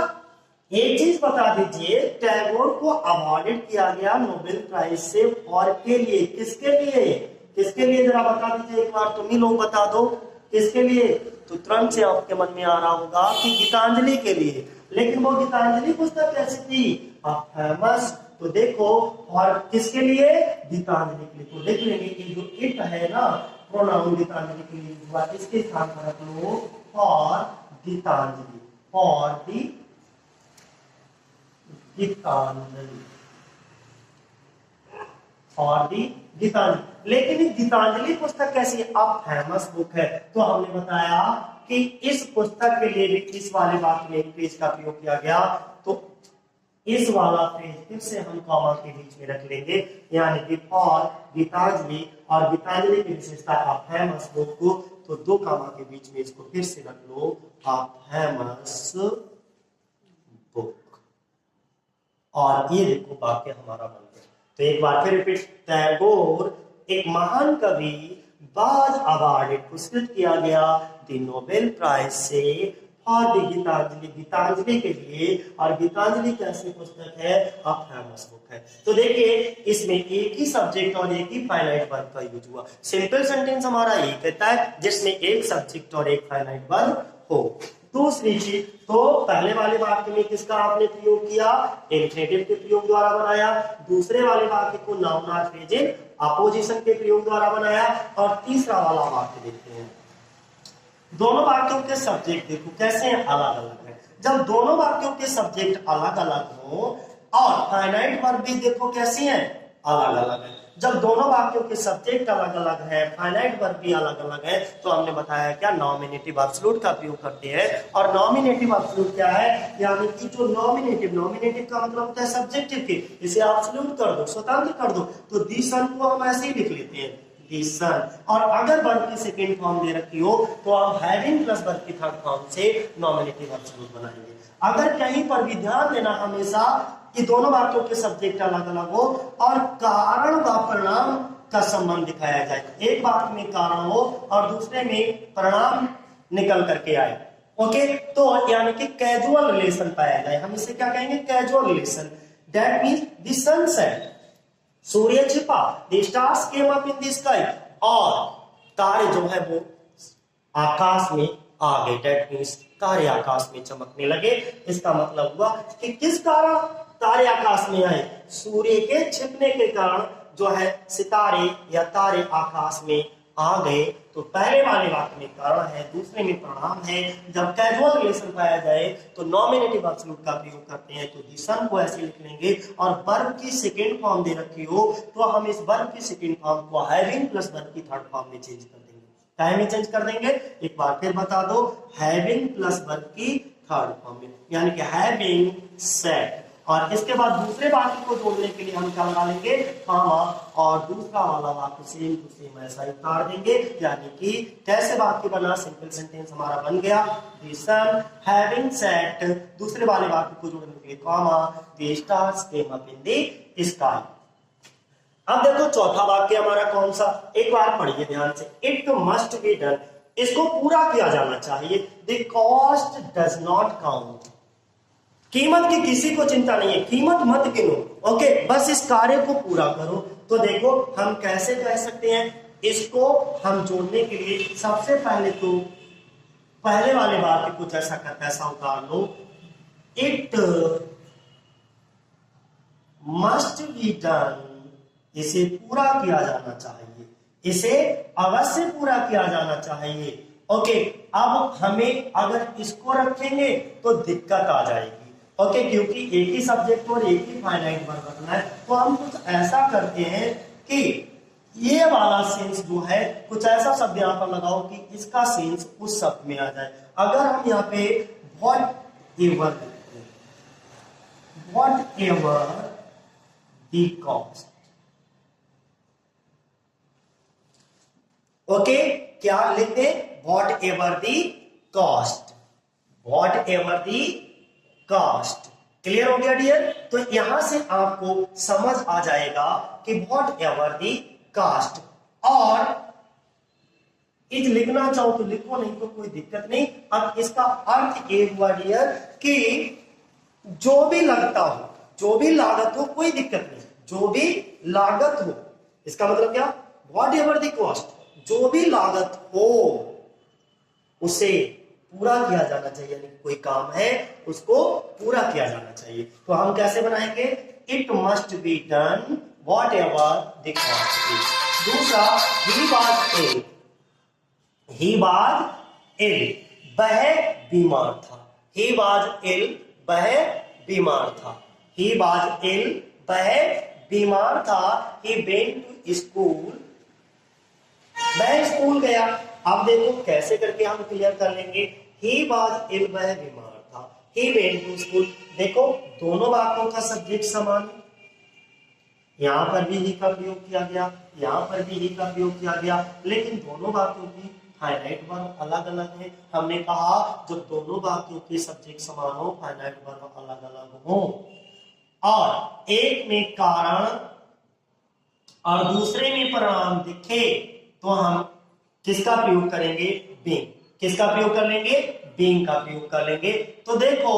एक चीज बता दीजिए, टैगोर को अवॉर्डेड किया गया नोबेल प्राइज से और के लिए, किसके लिए, किसके लिए जरा बता दीजिए एक बार, तुम ही लोग बता दो किसके लिए। तो तुरंत से आपके मन में आ रहा होगा कि गीतांजलि के लिए। लेकिन वो गीतांजलि पुस्तक कैसी थी, फेमस। तो देखो, और किसके लिए, गीतांजलि के लिए। तो देख लेंगे कि जो इट है ना प्रोनाउन गीतांजलि के लिए हुआ, इसके स्थान पर रख लो और गीतांजलि, और दी गीतांजलि, और दी गीतांजलि। लेकिन ये गीतांजलि पुस्तक कैसी है, अब फेमस बुक है। तो हमने बताया कि इस पुस्तक के लिए भी इस वाले वाक्य में एक पेज का प्रयोग किया गया। तो इस वाला पेज फिर से हम कॉमा के बीच में रख लेंगे, यानी कि और गीतांजलि, और गीतांजलि की विशेषता आप फेमस बुक को, तो दो कॉमा के बीच में इसको फिर से रख लो, आप फेमस बुक। और ये देखो वाक्य हमारा बन गया। तो एक बार फिर रिपीट, टैगोर एक महान कवि, बाद अवार्डेड, पुरस्कृत किया गया द नोबेल प्राइज से और द गीतांजलि, गीतांजलि के लिए। और गीतांजलि कैसी पुस्तक है, अब फेमस बुक है। तो देखिए इसमें एक ही सब्जेक्ट और एक ही फाइनाइट वर्ब का यूज हुआ। सिंपल सेंटेंस हमारा ये कहता है जिसमें एक सब्जेक्ट और एक फाइनाइट वर्ब हो। दूसरी चीज, तो पहले वाले वाक्य में किसका आपने प्रयोग किया, इंफिनिटिव के प्रयोग द्वारा बनाया। दूसरे वाले वाक्य को नाउन और फ्रेज अपोजिशन के प्रयोग द्वारा बनाया। और तीसरा वाला वाक्य देखते हैं, दोनों वाक्यों के सब्जेक्ट देखो कैसे अलग अलग है। जब दोनों वाक्यों के सब्जेक्ट अलग अलग हो और फाइनाइट वर्ब भी देखो कैसी है, अलग अलग है। जब दोनों वाक्यों के सब्जेक्ट अलग अलग है, फाइनाइट वर्ब भी अलग अलग है, तो हमने बताया क्या, नॉमिनेटिव एब्सोल्यूट का प्रयोग करते हैं। और नॉमिनेटिव एब्सोल्यूट क्या है, यानी कि जो नॉमिनेटिव का मतलब होता है सब्जेक्टिव के, इसे एब्सोल्यूट कर दो, स्वतंत्र कर दो। तो दी सन को हम ऐसे ही लिख लेते हैं, दी सन। और अगर वर्ब की सेकेंड फॉर्म दे रखी हो तो आप हैविंग प्लस वर्ब की थर्ड फॉर्म से नॉमिनेटिव एब्सोल्यूट बनाएंगे। अगर कहीं पर भी ध्यान देना हमेशा कि दोनों वाक्यों के सब्जेक्ट अलग अलग हो और कारण व परिणाम का संबंध दिखाया जाए। एक वाक्य में कारण हो और दूसरे में परिणाम निकल करके आए, ओके, तो यानी कि कैजुअल रिलेशन पाया जाए। हम इसे क्या कहेंगे, casual relation. That means the sun set, सूर्य छिपा, the stars came up in the sky, और तारे जो है वो आकाश में आ गए। दैट मींस तारे आकाश में चमकने लगे। इसका मतलब हुआ कि किस कारण तारे आकाश में आए, सूर्य के छिपने के कारण जो है सितारे या तारे आकाश में आ गए। तो पहले वाले वाक्य में कारण है, दूसरे में परिणाम है। जब कैजुअल रिलेशन पाया जाए तो नॉमिनेटिव एब्सोल्यूट का प्रयोग करते हैं। तो द सन को ऐसे लिख लेंगे। और वर्ब की सेकेंड फॉर्म दे रखी हो तो हम इस वर्ब की सेकेंड फॉर्म को हैविंग प्लस वर्ब की थर्ड फॉर्म में चेंज कर देंगे। टाइम में चेंज कर देंगे, एक बार फिर बता दो, हैविंग प्लस वर्ब की थर्ड फॉर्म में, यानी कि हैविंग सेट। और इसके बाद दूसरे वाक्य को जोड़ने के लिए हम क्या लगा लेंगे, कॉमा, और दूसरा वाला वाक्य सेम टू सेम ऐसा ही उतार देंगे। यानी कि कैसे वाक्य बना, सिंपल सेंटेंस हमारा बन गया, द सन हैविंग सेट, दूसरे वाले वाक्य को जोड़ने के लिए comma, the stars came up in the sky. अब देखो चौथा वाक्य हमारा कौन सा, एक बार पढ़िए ध्यान से, इट मस्ट बी डन, इसको पूरा किया जाना चाहिए। The cost does not count, कीमत की किसी को चिंता नहीं है, कीमत मत गिनो, ओके, बस इस कार्य को पूरा करो। तो देखो हम कैसे कह सकते हैं, इसको हम जोड़ने के लिए सबसे पहले तो पहले वाले वाक्य कुछ ऐसा करता है, ऐसा उतार लो, इट मस्ट बी डन, इसे पूरा किया जाना चाहिए, इसे अवश्य पूरा किया जाना चाहिए। ओके, अब हमें अगर इसको रखेंगे तो दिक्कत आ जाएगी, ओके, क्योंकि एक ही सब्जेक्ट और एक ही फाइनाइट वर्ब रखना है। तो हम कुछ ऐसा करते हैं कि ये वाला सेंस जो है, कुछ ऐसा शब्द यहां पर लगाओ कि इसका सेंस उस शब्द में आ जाए। अगर हम यहाँ पे what ever the cost, okay, क्या लिखते हैं, what ever the cost, what ever the cost. Clear हो गया डियर? तो यहां से आपको समझ आ जाएगा कि व्हाट एवर द कॉस्ट, और इज लिखना चाहो तो लिखो, नहीं तो कोई दिक्कत नहीं। अब इसका अर्थ ये हुआ डियर कि जो भी लगता हो, जो भी लागत हो, कोई दिक्कत नहीं, जो भी लागत हो, इसका मतलब क्या, वॉट एवर द कॉस्ट, जो भी लागत हो उसे पूरा किया जाना चाहिए, यानी कोई काम है उसको पूरा किया जाना चाहिए। तो हम कैसे बनाएंगे, it must be done what ever the cost is. दूसरा, he was ill, he was ill, वह बीमार था, ही वाज इल, वह बीमार था, ही वाज इल, वह बीमार था, ही वेंट टू स्कूल, वह स्कूल गया। अब देखो कैसे करके हम क्लियर कर लेंगे, ही वाज इल, वह बीमार था, ही वेंट टू स्कूल। देखो दोनों वाक्यों का सब्जेक्ट समान है, यहां पर भी ही का प्रयोग किया गया, यहां पर भी ही का प्रयोग किया गया, लेकिन दोनों वाक्यों की फाइनाइट वर्ब अलग अलग है। हमने कहा जब दोनों वाक्यों के सब्जेक्ट समान हो, फाइनाइट वर्ब अलग अलग हो, और एक में कारण और दूसरे में परिणाम दिखे, तो हम किसका प्रयोग करेंगे, बीइंग। किसका प्रयोग कर लेंगे, बीइंग का प्रयोग कर लेंगे। तो देखो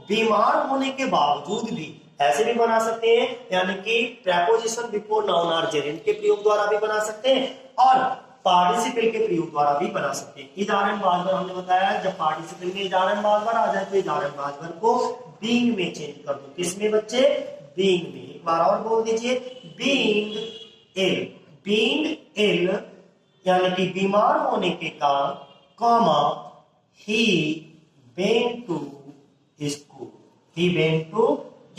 बीमार होने के बावजूद भी ऐसे भी बना सकते हैं, यानी कि प्रेपोजिशन बिफोर नाउन और जेरेंट के प्रयोग द्वारा भी बना सकते हैं, और पार्टिसिपल के प्रयोग द्वारा भी बना सकते हैं। इजारन बाजवर हमने बताया, जब पार्टिसिपल में इजारन बाजवर आ जाए तो इजारन बाजवर को बीइंग में चेंज कर दो। किसमें बच्चे, बीइंग में। एक बार और बोल दीजिए, बीइंग इल, बीइंग इल यानी कि बीमार होने के कारण, comma he went to school, he went to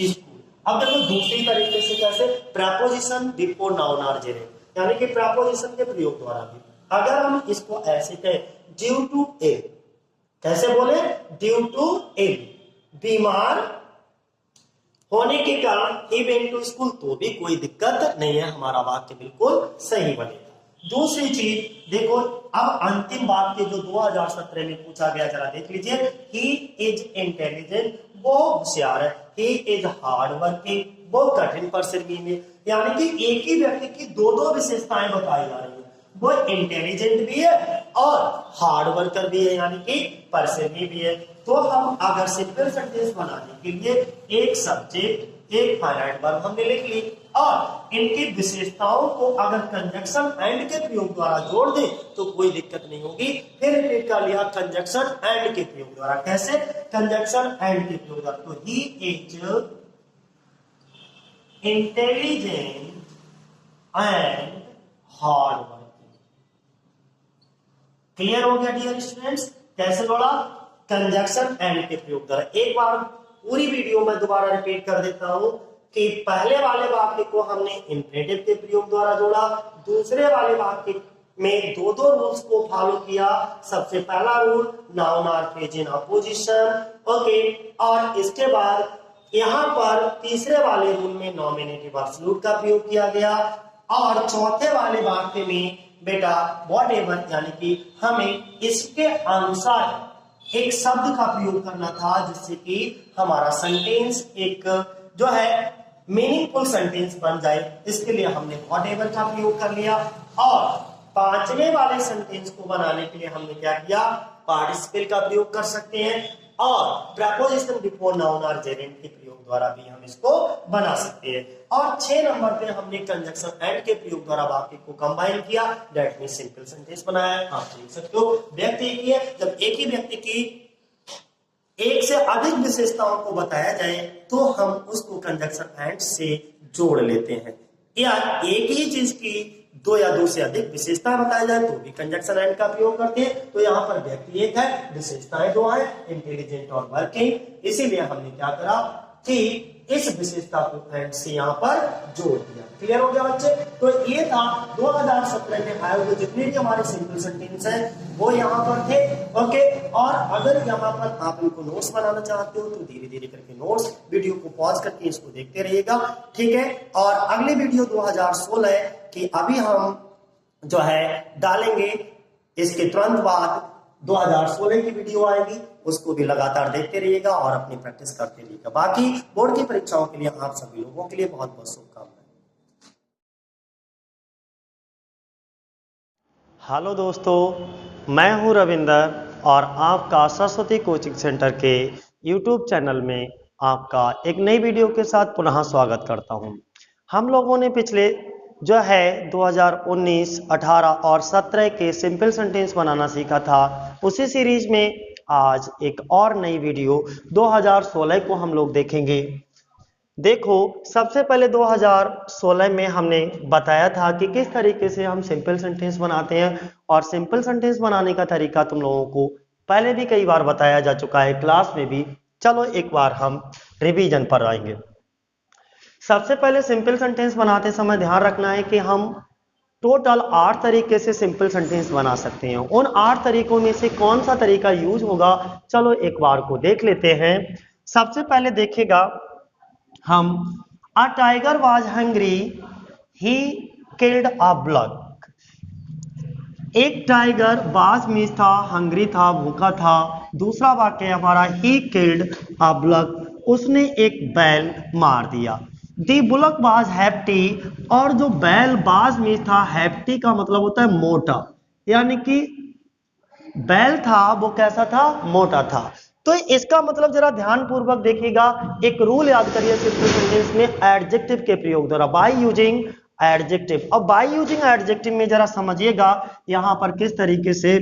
school. अब देखो दूसरी तरीके से कैसे, प्रेपोजिशन बिफोर नाउन और जेरेंट, यानी कि प्रेपोजिशन के प्रयोग द्वारा भी। अगर हम इसको ऐसे कहें, ड्यू टू ए, कैसे बोले, ड्यू टू ए, बीमार होने के कारण ही वेंट टू स्कूल, तो भी कोई दिक्कत नहीं है, हमारा वाक्य बिल्कुल सही बनेगा। दूसरी चीज देखो, अब अंतिम वाक्य जो 2017 में पूछा गया, जरा देख लीजिए, ही इज इंटेलिजेंट, वो होशियार है, ही इज हार्ड वर्किंग, वो कठिन परिश्रमी में, यानी कि एक ही व्यक्ति की दो दो विशेषताएं बताई जा रही है, वो इंटेलिजेंट भी है और हार्ड वर्कर भी है, यानी कि परिश्रमी भी है। तो हम अगर सिंपल सेंटेंस बनाने के लिए एक सब्जेक्ट, एक फाइनाइट वर्ब हमने लिख ली, और इनकी विशेषताओं को अगर कंजक्शन एंड के प्रयोग द्वारा जोड़ दे तो कोई दिक्कत नहीं होगी। फिर रिपीट कर लिया कंजक्शन एंड के प्रयोग द्वारा। कैसे, कंजक्शन एंड के प्रयोग द्वारा। तो he is intelligent and hard working. Clear हो गया डियर स्टूडेंट्स, कैसे जोड़ा, कंजक्शन एंड के प्रयोग द्वारा। एक बार पूरी वीडियो में दोबारा रिपीट कर देता हूं कि पहले वाले वाक्य को हमने इंफिनिटिव के प्रयोग द्वारा जोड़ा, दूसरे वाले वाक्य में दो दो रूल्स को फॉलो किया। सबसे पहला rule, noun or phrase in apposition, okay, और इसके बाद यहां पर तीसरे वाले रूल में नॉमिनेटिव एब्सोल्यूट का प्रयोग किया गया, और चौथे वाले वाक्य में बेटा व्हाट एवर, यानी कि हमें इसके अनुसार एक शब्द का प्रयोग करना था, जिससे कि हमारा सेंटेंस एक जो है मीनिंगफुल सेंटेंस बन जाए। इसके लिए हमने व्हाट एवर का प्रयोग कर लिया, और पांचवें वाले सेंटेंस को बनाने के लिए हमने क्या किया, पार्टिसिपल का प्रयोग कर सकते हैं, और प्रेपोजिशन बिफोर नाउन और जेरेंट के प्रयोग द्वारा भी हम इसको बना सकते हैं। और 6 नंबर पे हमने कंजक्शन एंड के प्रयोग द्वारा वाक्य को कंबाइन किया, दैट मींस सिंपल सेंटेंस बनाया है। आप देख सकते हो व्यक्ति एक ही है, जब एक ही व्यक्ति की एक से अधिक विशेषताओं को बताया जाए तो हम उसको कंजक्शन एंड से जोड़ लेते हैं, या एक ही चीज की दो या दो से अधिक विशेषताएं बताई जाए तो भी कंजक्शन एंड का प्रयोग करते हैं। तो यहाँ पर व्यक्ति एक है, विशेषताएं दो है, इंटेलिजेंट और वर्किंग, इसीलिए हमने क्या करा कि इस विशेषता को एंड से यहाँ पर जोड़ दिया। क्लियर हो गया बच्चे, तो ये था 2017 में आए हुए जितने भी हमारे सिंपल सेंटेंस हैं वो यहाँ पर थे, ओके। और अगर यहाँ पर आप इनको नोट्स बनाना चाहते हो तो धीरे धीरे करके नोट्स, वीडियो को पॉज करके इसको देखते रहिएगा, ठीक है। और अगली वीडियो 2016 की अभी हम जो है डालेंगे, इसके तुरंत बाद 2016 की वीडियो आएगी, उसको भी लगातार देखते रहिएगा और अपनी प्रैक्टिस करते रहिएगा। बाकी बोर्ड की परीक्षाओं के लिए आप सभी लोगों के लिए बहुत बहुत शुभकामनाएं। हेलो दोस्तों, मैं हूं रविंदर और आपका सरस्वती कोचिंग सेंटर के YouTube चैनल में आपका एक नई वीडियो के साथ पुनः स्वागत करता हूं। हम लोगों ने पिछले जो है 2019, 18 और 17 के सिंपल सेंटेंस बनाना सीखा था। उसी सीरीज में आज एक और नई वीडियो 2016 को हम लोग देखेंगे। देखो, सबसे पहले 2016 में हमने बताया था कि किस तरीके से हम सिंपल सेंटेंस बनाते हैं, और सिंपल सेंटेंस बनाने का तरीका तुम लोगों को पहले भी कई बार बताया जा चुका है क्लास में भी। चलो एक बार हम रिवीजन पर आएंगे। सबसे पहले सिंपल सेंटेंस बनाते समय ध्यान रखना है कि हम टोटल 8 तरीके से सिंपल सेंटेंस बना सकते हैं। उन 8 तरीकों में से कौन सा तरीका यूज होगा, चलो एक बार को देख लेते हैं। सबसे पहले देखिएगा हम, a tiger was hungry he killed a bullock. एक टाइगर बाज मीज था, हंग्री था, भूखा था। दूसरा वाक्य हमारा, ही किल्ड अ बुलक, उसने एक बैल मार दिया। दी बुलक वाज हैप्टी, और जो बैल बाज मीज था, हैप्टी का मतलब होता है मोटा, यानी कि बैल था वो कैसा था, मोटा था। तो इसका मतलब जरा ध्यान पूर्वक देखिएगा, एक रूल याद करिए सिंपल सेंटेंस में एडजेक्टिव के प्रयोग द्वारा, बाय यूजिंग एडजेक्टिव। अब बाय यूजिंग एडजेक्टिव में जरा समझिएगा यहां पर किस तरीके से।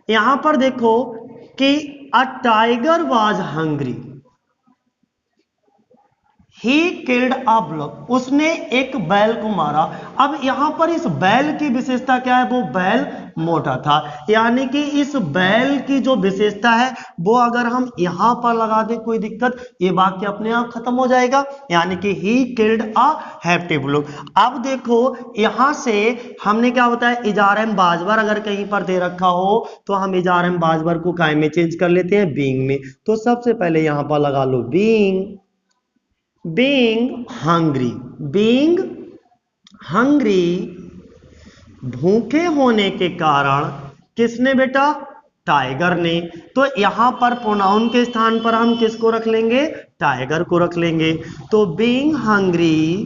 यहां पर देखो कि a tiger was hungry he killed a bullock, उसने एक बैल को मारा। अब यहां पर इस बैल की विशेषता क्या है, वो बैल मोटा था, यानी कि इस बैल की जो विशेषता है वो अगर हम यहां पर लगा दें कोई दिक्कत, ये वाक्य अपने आप खत्म हो जाएगा, यानी कि ही किल्ड अ हैप्टी बुलक। अब देखो यहां से हमने क्या बताया, इजारम बाजवर अगर कहीं पर दे रखा हो तो हम इजारम बाजवर को काय में चेंज कर लेते हैं, बीइंग में। तो सबसे पहले यहां पर लगा लो being, being hungry, being hungry, भूखे होने के कारण किसने बेटा, टाइगर ने। तो यहां पर प्रोनाउन के स्थान पर हम किसको रख लेंगे, टाइगर को रख लेंगे। तो being hungry,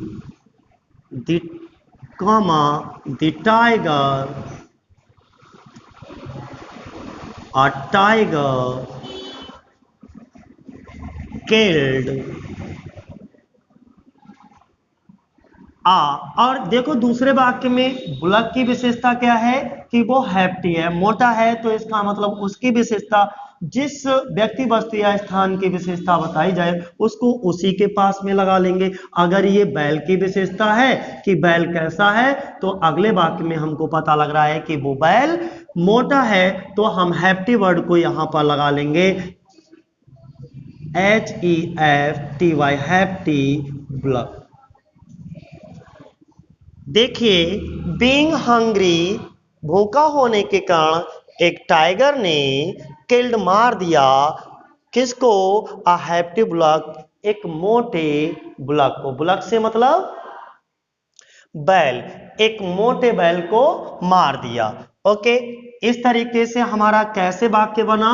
the comma the tiger, a tiger killed और देखो दूसरे वाक्य में बुलक की विशेषता क्या है कि वो हैप्टी है, मोटा है। तो इसका मतलब उसकी विशेषता, जिस व्यक्ति वस्तु या स्थान की विशेषता बताई जाए उसको उसी के पास में लगा लेंगे। अगर ये बैल की विशेषता है कि बैल कैसा है, तो अगले वाक्य में हमको पता लग रहा है कि वो बैल मोटा है, तो हम हैप्टी वर्ड को यहां पर लगा लेंगे, HEFTY, हैप्टी बुलक। देखिए, बीइंग हंग्री, भूखा होने के कारण एक टाइगर ने किल्ड मार दिया, किसको, अ हैप्टी बुलक, एक मोटे बुलक को। बुलक से मतलब बैल, एक मोटे बैल को मार दिया। ओके, इस तरीके से हमारा कैसे वाक्य बना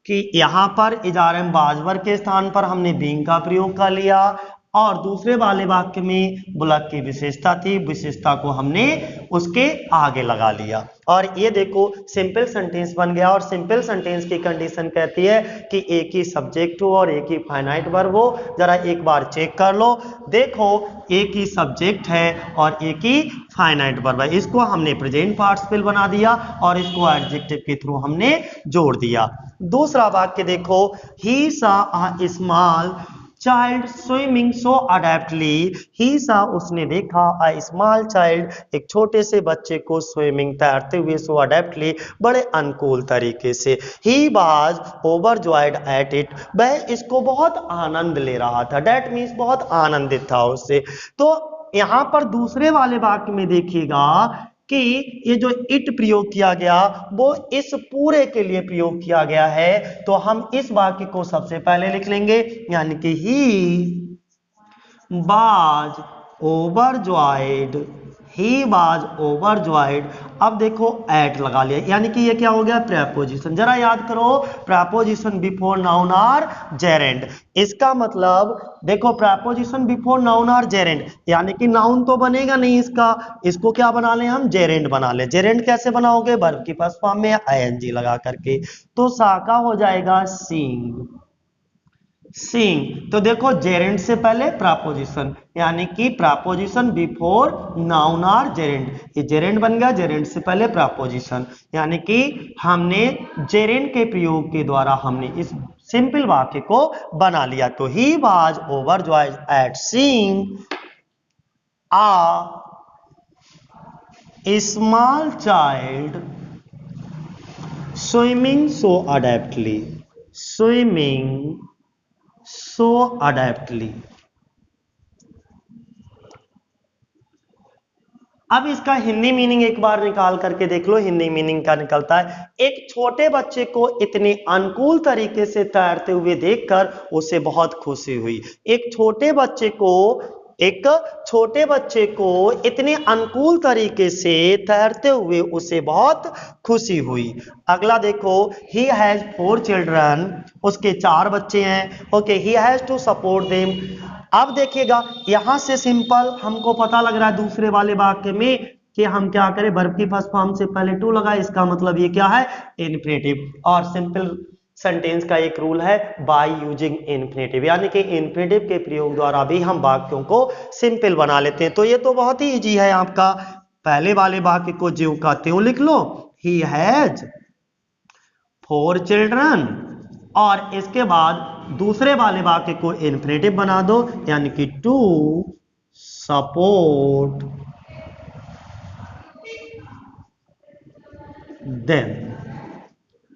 कि यहां पर इजारम बाजवर के स्थान पर हमने बीइंग का प्रयोग कर लिया, और दूसरे वाले वाक्य में बुलक की विशेषता थी, विशेषता को हमने उसके आगे लगा लिया, और ये देखो सिंपल सेंटेंस बन गया। और सिंपल सेंटेंस की कंडीशन कहती है कि एक ही सब्जेक्ट हो और एक ही फाइनाइट वर्ब हो। जरा एक बार चेक कर लो, देखो एक ही सब्जेक्ट है और एक ही फाइनाइट वर्ब है, इसको हमने प्रेजेंट पार्टिसिपल बना दिया और इसको एडजेक्टिव के थ्रू हमने जोड़ दिया। दूसरा वाक्य देखो, ही सा अ स्मॉल चाइल्ड स्विमिंग सो अडेप्टली, ही सा, उसने देखा, अ स्मॉल चाइल्ड, एक छोटे से बच्चे को, स्विमिंग, तैरते हुए, सो अडेप्टली, बड़े अनुकूल तरीके से। ही वाज ओवरजॉयड एट इट, वह इसको बहुत आनंद ले रहा था, डेट मीन्स बहुत आनंदित था उससे। तो यहां पर दूसरे वाले वाक्य में देखिएगा कि ये जो इट प्रयोग किया गया वो इस पूरे के लिए प्रयोग किया गया है। तो हम इस वाक्य को सबसे पहले लिख लेंगे, यानी कि he was overjoyed, he was overjoyed. अब देखो एट लगा लिया, यानी कि ये क्या हो गया, प्रेपोजिशन। जरा याद करो, preposition before noun or gerund. इसका मतलब देखो, preposition before noun or gerund, यानी कि नाउन तो बनेगा नहीं इसका, इसको क्या बना ले हम, जेरेंड बना ले। जेरेंड कैसे बनाओगे, वर्ब की फर्स्ट फॉर्म में ING लगा करके। तो सा का हो जाएगा सीइंग, सीइंग। तो देखो जेरेंड से पहले प्रापोजिशन, यानी कि प्रापोजिशन बिफोर नाउन और जेरेंड, ये जेरेंड बन गया, जेरेंड से पहले प्रापोजिशन, यानी कि हमने जेरेंड के प्रयोग के द्वारा हमने इस सिंपल वाक्य को बना लिया। तो he was overjoyed at seeing a small child swimming so adeptly, swimming so adeptly। अब इसका हिंदी मीनिंग एक बार निकाल करके देख लो। हिंदी मीनिंग क्या निकलता है, एक छोटे बच्चे को इतने अनुकूल तरीके से तैरते हुए देखकर उसे बहुत खुशी हुई। एक छोटे बच्चे को इतने अनुकूल तरीके से तैरते हुए उसे बहुत खुशी हुई। अगला देखो, ही हैज 4 चिल्ड्रन, उसके 4 बच्चे हैं। Okay, he has to support them. अब देखिएगा यहां से सिंपल हमको पता लग रहा है दूसरे वाले वाक्य में कि हम क्या करें, वर्ब की फर्स्ट फॉर्म से पहले टू लगाए, इसका मतलब ये क्या है, इन्फिनेटिव। और सिंपल सेंटेंस का एक रूल है, बाय यूजिंग इन्फिनेटिव, यानी कि इन्फिनेटिव के प्रयोग द्वारा भी हम वाक्यों को सिंपल बना लेते हैं। तो ये तो बहुत ही इजी है आपका। पहले वाले वाक्य को ज्यों का त्यों लिख लो, ही हैज 4 चिल्ड्रन, और इसके बाद दूसरे वाले वाक्य को इन्फिनेटिव बना दो, यानी कि टू सपोर्ट देम।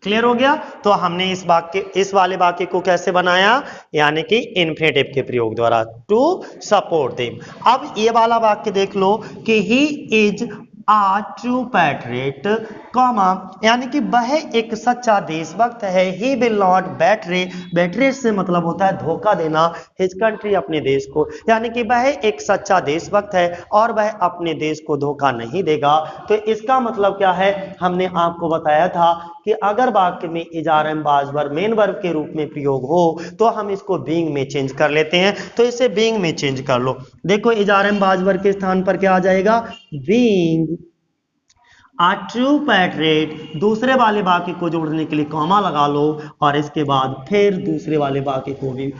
क्लियर हो गया। तो हमने इस वाले वाक्य को कैसे बनाया, यानी कि इन्फिनेटिव के प्रयोग द्वारा, टू सपोर्ट देम। अब ये वाला वाक्य देख लो कि he is a true patriot, comma, यानी कि वह एक सच्चा देशभक्त है। ही विल नॉट बेट्रे, बेट्रे से मतलब होता है धोखा देना, हिज कंट्री, अपने देश को, यानी कि वह एक सच्चा देशभक्त है और वह अपने देश को धोखा नहीं देगा। तो इसका मतलब क्या है, हमने आपको बताया था कि अगर वाक्य में इजारम बाजवर मेन वर्ब के रूप में प्रयोग हो तो हम इसको बीइंग में चेंज कर लेते हैं। तो इसे बीइंग में चेंज कर लो। देखो इजारम बाजवर के स्थान पर क्या आ जाएगा, बीइंग आ ट्रू पैट्रियट। दूसरे वाले वाक्य को जोड़ने के लिए कॉमा लगा लो और इसके बाद फिर दूसरे वाले वाक्य को भी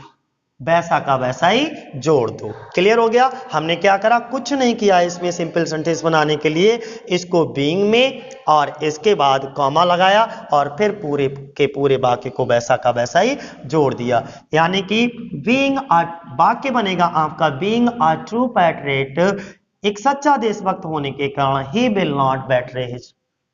वैसा का वैसा ही जोड़ दो। क्लियर हो गया। हमने क्या करा, कुछ नहीं किया इसमें सिंपल सेंटेंस बनाने के लिए, इसको बीइंग में और इसके बाद कॉमा लगाया और फिर पूरे के पूरे वाक्य को वैसा का वैसा ही जोड़ दिया। यानी कि बीइंग अ, वाक्य बनेगा आपका बीइंग अ ट्रू पैट्रियट, एक सच्चा देशभक्त होने के कारण, he will not betray his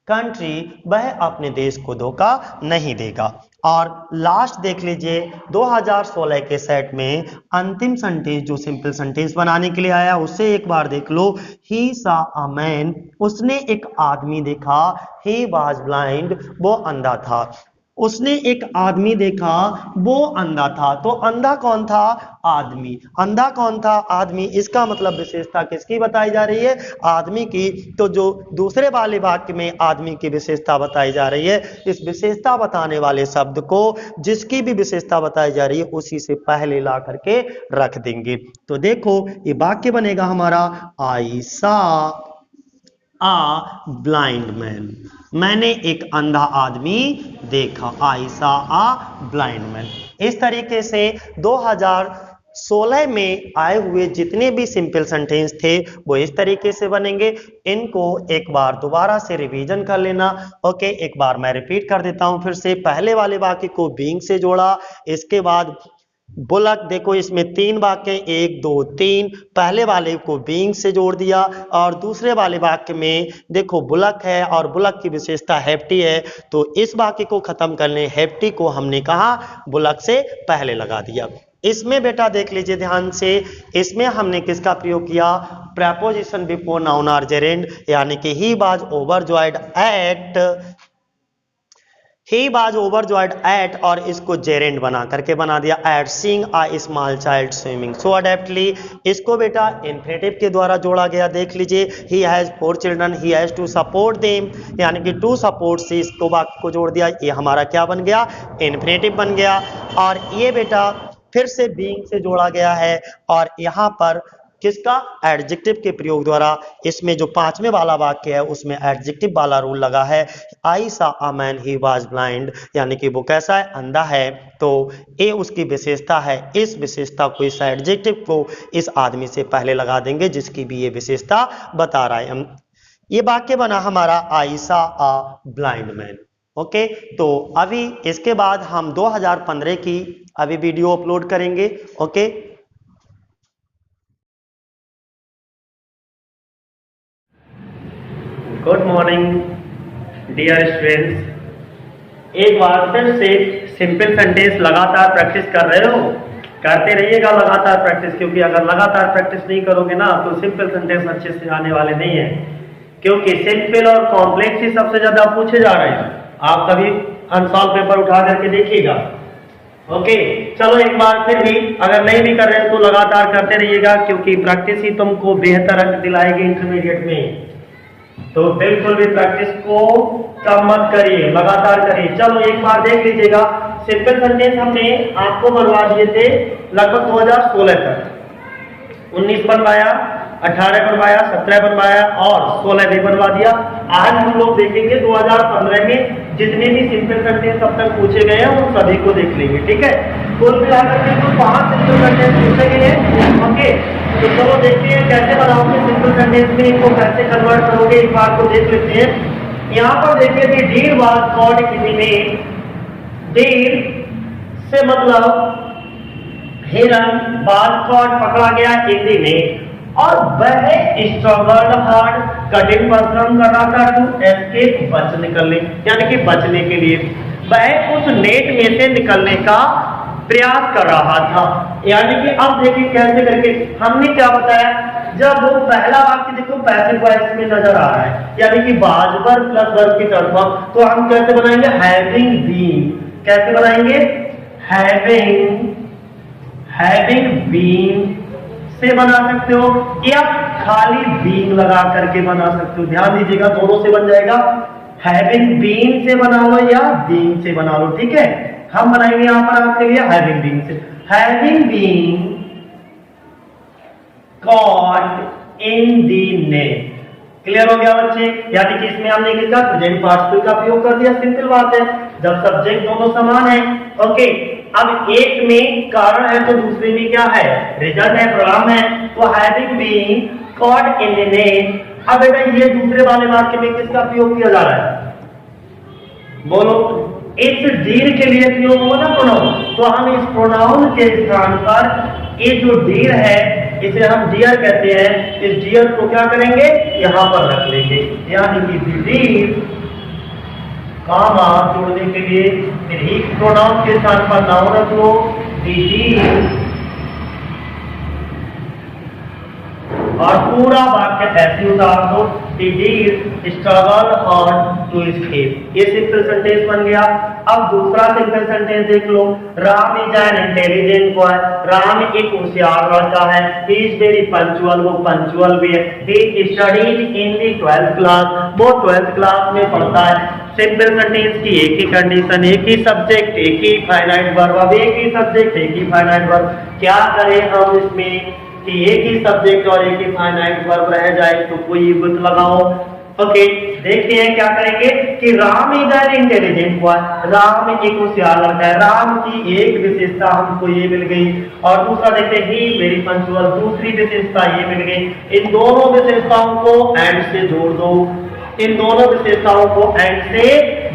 country, वह अपने देश को धोखा नहीं देगा। और लास्ट देख लीजिए 2016 के सेट में अंतिम सेंटेंस जो सिंपल सेंटेंस बनाने के लिए आया उससे एक बार देख लो। ही सा अ मैन, उसने एक आदमी देखा। ही वाज ब्लाइंड, वो अंधा था। उसने एक आदमी देखा, वो अंधा था। तो अंधा कौन था, आदमी। अंधा कौन था, आदमी। इसका मतलब विशेषता किसकी बताई जा रही है, आदमी की। तो जो दूसरे वाले वाक्य में आदमी की विशेषता बताई जा रही है, इस विशेषता बताने वाले शब्द को जिसकी भी विशेषता बताई जा रही है उसी से पहले ला करके रख देंगे। तो देखो ये वाक्य बनेगा हमारा, आई सा आ ब्लाइंड मैन, मैंने एक अंधा आदमी देखा। आई सा आ ब्लाइंड मैन। इस तरीके से 2016 में आए हुए जितने भी सिंपल सेंटेंस थे वो इस तरीके से बनेंगे। इनको एक बार दोबारा से रिवीजन कर लेना। ओके, एक बार मैं रिपीट कर देता हूं फिर से। पहले वाले वाक्य को बीइंग से जोड़ा, इसके बाद बुलक, देखो इसमें 3 वाक्य 1 2 3, पहले वाले को बीइंग से जोड़ दिया और दूसरे वाले वाक्य में देखो बुलक है और बुलक की विशेषता हैप्टी है। तो इस वाक्य को खत्म करने हैप्टी को हमने कहा बुलक से पहले लगा दिया। इसमें बेटा देख लीजिए ध्यान से, इसमें हमने किसका प्रयोग किया, प्रेपोजिशन बिफोर नाउन और जेरेंड, यानी कि he was overjoyed at, he was overjoyed at, और इसको जेरेंड बना करके बना दिया at seeing a small child swimming so adeptly. इसको बेटा इन्फिनेटिव के द्वारा जोड़ा गया। देख लीजिए, he has 4 children, he has to support them, यानी कि टू सपोर्ट से इसको वाक्य को जोड़ दिया। ये हमारा क्या बन गया, इन्फिनेटिव बन गया। और ये बेटा फिर से बीइंग से जोड़ा गया है और यहाँ पर किसका? एडजेक्टिव के प्रयोग द्वारा। इसमें जो पांचवें वाला वाक्य है उसमें एडजेक्टिव वाला रूल लगा है। आई सा a man he was blind, यानी कि वो कैसा है? अंधा है। तो ए उसकी विशेषता है, इस विशेषता को, इस एडजेक्टिव को इस आदमी से पहले लगा देंगे जिसकी भी ये विशेषता बता रहा है। ये वाक्य बना हमारा आई सा अ ब्लाइंड मैन। ओके, तो अभी इसके बाद हम 2015 की अभी वीडियो अपलोड करेंगे। Okay, good morning dear students. एक बार फिर से सिंपल सेंटेंस लगातार प्रैक्टिस कर रहे हो, करते रहिएगा लगातार प्रैक्टिस, क्योंकि अगर लगातार प्रैक्टिस नहीं करोगे ना तो सिंपल सेंटेंस अच्छे से आने वाले नहीं है, क्योंकि सिंपल और कॉम्प्लेक्स ही सबसे ज्यादा पूछे जा रहे हैं। आप कभी अनसॉल्व पेपर उठा करके देखिएगा। ओके, चलो एक बार फिर भी अगर नहीं भी कर रहे हैं तो लगातार करते रहिएगा, क्योंकि प्रैक्टिस ही तुमको बेहतर अंक दिलाएगी इंटरमीडिएट में। तो बिल्कुल भी प्रैक्टिस को कम मत करिए, लगातार करिए। चलो एक बार देख लीजिएगा। सिंपल सेंटेंस हमने आपको बनवा दिए थे लगभग 2016 तक। 19 बनवाया, 18 बनवाया, 17 बनवाया और 16 भी बनवा दिया। आज हम लोग देखेंगे 2015 में जितने भी सिंपल सेंटेंस अब तक पूछे गए हैं उन सभी को देख लेंगे। ठीक है, कुल मिलाकर के कुल 5 सिंपल सेंटेंस पूछे गए हैं। ओके, तो चलो देखते हैं कैसे बनाओगे सिंपल सेंटेंस में, इनको कैसे कन्वर्ट करोगे, एक बार को देख लेते हैं। यहाँ पर देखिए कि deer was cot in the net. Deer से मतलब हिरन, वाज कॉट पकड़ा गया इन द नेट, और वह स्ट्रगल्ड हार्ड कठिन परिश्रम कर रहा था टू एस्केप, बच निकलने, यानी कि बचने के लिए वह उस नेट में से निकलने का प्रयास कर रहा था। यानी कि अब देखिए कैसे करके हमने क्या बताया, जब वो पहला वाक्य देखो पैसिव वॉइस में नजर आ रहा है, यानी कि बाज वर्ब प्लस वर्ब की तरफ, तो हम कैसे बनाएंगे? Having been. कैसे बनाएंगे? हैविंग बीन से बना सकते हो, या खाली बीन लगा करके बना सकते हो। ध्यान दीजिएगा, दोनों से बन जाएगा। हैविंग बीन से बना लो या बीन से बना लो। ठीक है, हम बनाएंगे यहां पर आपके लिए हैविंग बीन से। Having been caught in the net. Clear हो गया बच्चे? यानी कि इसमें हमने किसका? प्रेजेंट पार्टिसिपल का प्रयोग कर दिया। सिंपल बात है, जब सब्जेक्ट दोनों समान है। ओके, अब एक में कारण है तो दूसरे में क्या है? रिजल्ट है, परिणाम है। तो having been caught in the net. अब बेटा ये दूसरे वाले वाक्य में किसका प्रयोग किया जा रहा है? बोलो। इस डीर के लिए प्रयोग होगा ना प्रोनाउन, तो हम इस प्रोनाउन के स्थान पर ये जो डीर है इसे हम डियर कहते हैं। इस डियर को क्या करेंगे? यहां पर रख लेंगे, यानी कि डीर कामा जोड़ने के लिए फिर ही प्रोनाउन के स्थान पर नाउन रख लो, डीर, और पूरा वाक्य ऐसे उतार दो, स्ट्रगल हार्ड टू एस्केप। ये सिंपल सेंटेंस बन गया। अब दूसरा सिंपल सेंटेंस देख लो। Ram is an intelligent boy. Ram एक होशियार लड़का है। ही इज वेरी पंक्चुअल, वो पंक्चुअल भी है। He studies in the 12th class, वो 12th क्लास में पढ़ता है। सिंपल सेंटेंस की एक ही कंडीशन, एक ही सब्जेक्ट, एक ही फाइनाइट वर्ब। अब एक ही सब्जेक्ट, एक ही फाइनाइट वर्ब, क्या करें हम इसमें कि एक ही सब्जेक्ट और एक ही फाइनाइट वर्ब रह जाए, तो कोई युक्त लगाओ। ओके, देखते हैं क्या करेंगे कि Ram is an intelligent boy. Ram एक होशियार लड़का है। राम की एक विशेषता हमको ये मिल गई, और दूसरा देखते हैं ही वेरी पंक्चुअल, दूसरी विशेषता ये मिल गई। इन दोनों विशेषताओं को एंड से जोड़ दो, इन दोनों विशेषताओं को एंड से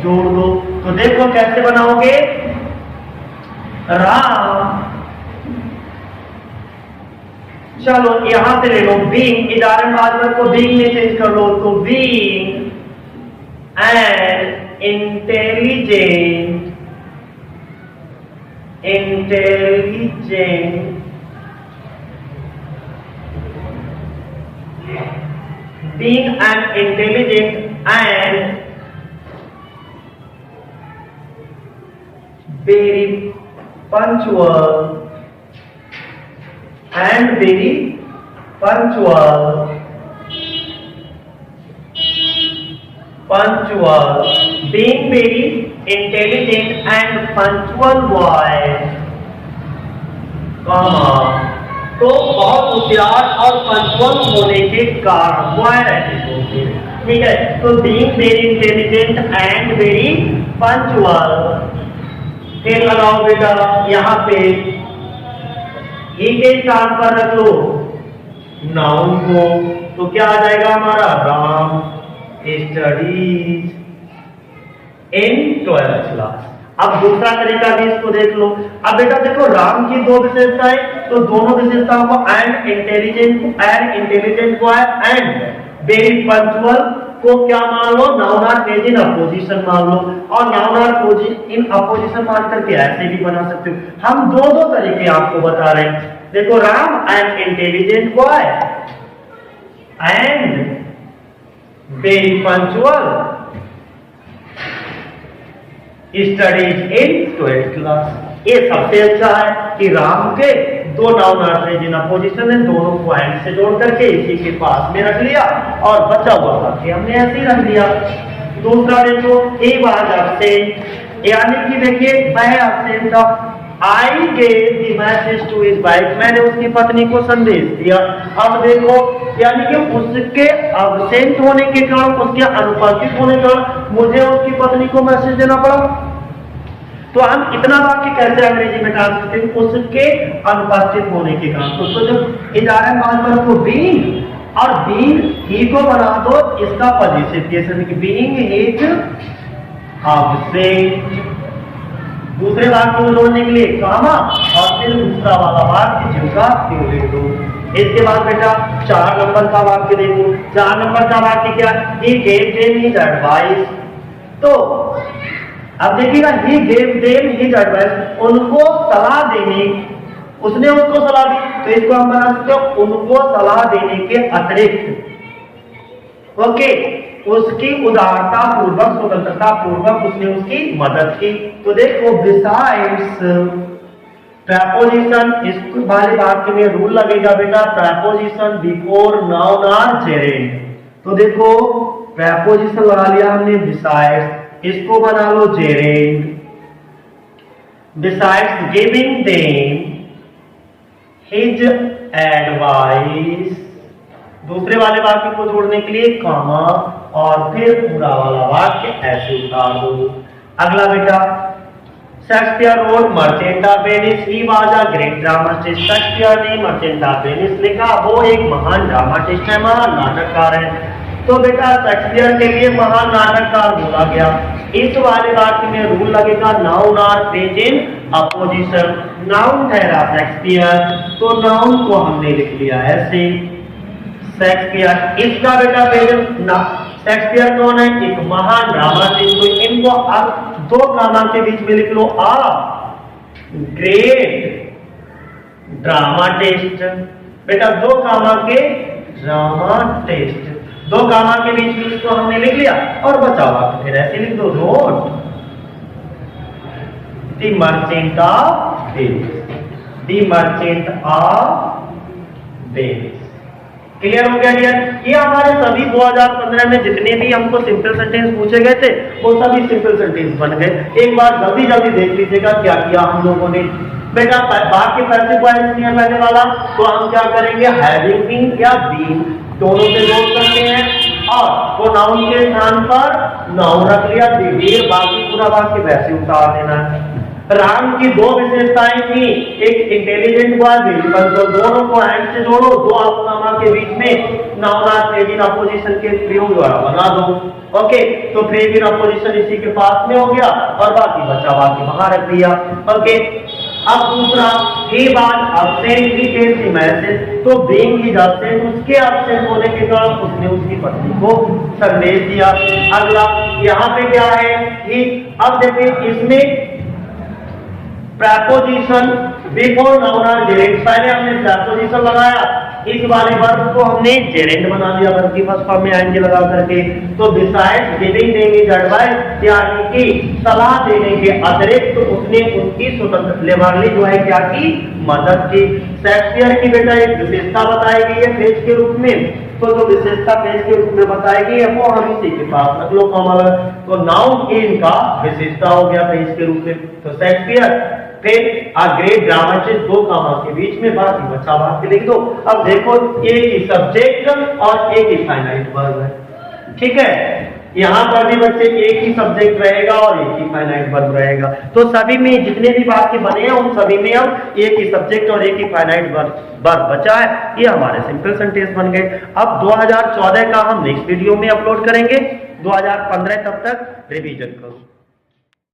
जोड़ दो। तो देखो कैसे बनाओगे। राम, चलो यहां से ले लो बीइंग, इदारण वाचक को बीइंग में चेंज कर लो, तो being an intelligent being an intelligent and very punctual being very intelligent and punctual boy, comma, तो बहुत होशियार और पंचुअल होने के कारण ठीक है। तो being very intelligent and very punctual, फिर लगाओ बेटा यहाँ पे ही के स्थान पर रख लो नाउन को, तो क्या आ जाएगा हमारा, Ram studies in 12th class. अब दूसरा तरीका भी इसको देख लो। अब बेटा देखो राम की दो विशेषताएं, तो दोनों विशेषताओं को एंड इंटेलिजेंट को है एंड वेरी पंचुअल को क्या मान लो, noun or phrase in apposition मान लो, और नाउन आर इन अपोजिशन मान करके ऐसे भी बना सकते हो। हम दो तरीके आपको बता रहे हैं। देखो Ram and intelligent boy and very punctual studies in 12th class. ये सबसे अच्छा है कि राम के दो noun or phrase in apposition है, दोनों को एंड से जोड़ करके इसी के पास में रख लिया और बचा हुआ बाकी हमने ऐसे ही रख दिया। दूसरा देखो ए वाज एब्सेंट, यानी कि देखिए वह एब्सेंट था। I gave the message to his wife, मैंने उसकी पत्नी को संदेश दिया। अब देखो यानी कि उसके एब्सेंट होने के कारण, उसके अनुपस्थित होने के कारण मुझे उसकी पत्नी को मैसेज देना पड़ा। तो हम इतना वाक्य कैसे अंग्रेजी में डाल सकते हैं, उसके अनुपस्थित होने के कारण। तो जब इजारा मान पर तो बीइंग और बीइंग ही को बना दो इसका पॉजिटिव केस है कि बीइंग इज एब्सेंट। दूसरे वाक्य को जोड़ने के लिए कामा और फिर दूसरा वाला वाक्य जिसका क्यों लिख दो। इसके बाद बेटा 4 नंबर का वाक्य देखो। 4 नंबर का वाक्य क्या, he gave them his advice। तो अब देखिएगा he gave them his advice, उनको सलाह देने, उसने उसको सलाह दी, तो इसको हम बना सकते हो उनको सलाह देने के अतिरिक्त, ओके, उसकी उदारता पूर्वक, स्वतंत्रता पूर्वक उसने उसकी मदद की। तो देखो बिसाइड्स प्रपोजिशन, इस वाले वाक्य में रूल लगेगा बेटा preposition before noun or gerund. तो देखो प्रपोजिशन लगा लिया हमने बिसाइड्स, इसको बना लो gerund. Besides giving them his advice, दूसरे वाले वाक्य को जोड़ने के लिए कामा और फिर पूरा वाला वाक्य ऐसे उतार दो। अगला बेटा Shakespeare road merchant of Venice, he was a great dramatist. Shakespeare ने मर्चेंट ऑफ वेनिस लिखा, वो एक महान ड्रामाटिस्ट है, महान नाटककार है। तो बेटा शेक्सपियर के लिए महान नाटककार बोला गया। इस वाले वाक्य में रूल लगेगा noun or phrase in apposition. Noun ठहरा शेक्सपियर, तो नाउन को हमने लिख लिया ऐसे शेक्सपियर। इसका बेटा शेक्सपियर कौन है, एक महान ड्रामाटिस्ट। तो इनको अब 2 कामा के बीच में लिख लो, आ ग्रेट ड्रामाटिस्ट। बेटा 2 कामा के ड्रामाटिस्ट, 2 कामा के बीच में इसको हमने लिख लिया और बचा हुआ तो फिर ऐसे लिख दो, road the merchant of Venice, the merchant of Venice. Clear हो गया डियर? ये हमारे सभी 2015 में जितने भी हमको सिंपल सेंटेंस पूछे गए थे वो सभी सिंपल सेंटेंस बन गए। एक बार जल्दी जल्दी देख लीजिएगा क्या किया हम लोगों ने। बेटा बाकी पैसिव वॉइस नहीं है पहले वाला, तो हम क्या करेंगे, हैविंग बीन या बीन दोनों से जोड़ सकते हैं और वो नाउन के स्थान पर नाउन रख लिया, धीरे बाकी पूरा वाक्य वैसे उतार देना है। राम की 2 विशेषताएं थी, एक इंटेलिजेंट बॉय, तो दोनों को एंड से जोड़ो, 2 अवकामा के बीच में noun or phrase in apposition के प्रयोग द्वारा बना दो। ओके, तो फ्रेज इन अपोजिशन इसी के पास में हो गया और बाकी बचा वाक्य वहां रख दिया। ओके, अब दूसरा ही बात absent he case the message, तो बीइंग ही एब्सेंट, उसके एब्सेंट होने के कारण उसने उसकी पत्नी को संदेश दिया। अगला यहाँ पे क्या है कि अब देखिए इसमें preposition before noun or gerund, पहले हमने प्रपोजिशन लगाया, इस वाले वर्ब को हमने जेरेंड बना दिया वर्ब की फर्स्ट फॉर्म में आएंगे लगा करके। तो besides giving them his advice, यानी कि सलाह देने के अतिरिक्त तो उसने उनकी स्वतंत्रता जो है क्या की, मदद की। शेक्सपियर की बेटा एक विशेषता बताई गई है फ्रेज के रूप में, तो जो विशेषता फ्रेज के रूप में बताई गई है वो हम इसी के पास रख लो कॉमा। तो नाउन इनका विशेषता हो गया फ्रेज के रूप में। तो शेक्सपियर फिर आ ग्रेट ड्रामेटिस्ट 2 कामा के बीच में बाकी बचा बाकी लिख दो। अब देखो एक ही सब्जेक्ट और एक ही फाइनाइट वर्ब है, ठीक है। यहाँ पर भी बच्चे एक ही सब्जेक्ट रहेगा और एक ही फाइनाइट वर्ब रहेगा। तो सभी में जितने भी वाक्य बने हैं उन सभी में अब एक ही सब्जेक्ट और एक ही फाइनाइट वर्ब बचा है। ये हमारे सिंपल सेंटेंस बन गए। अब 2014 का हम नेक्स्ट वीडियो में अपलोड करेंगे। 2015 तब तक रिवीजन करो।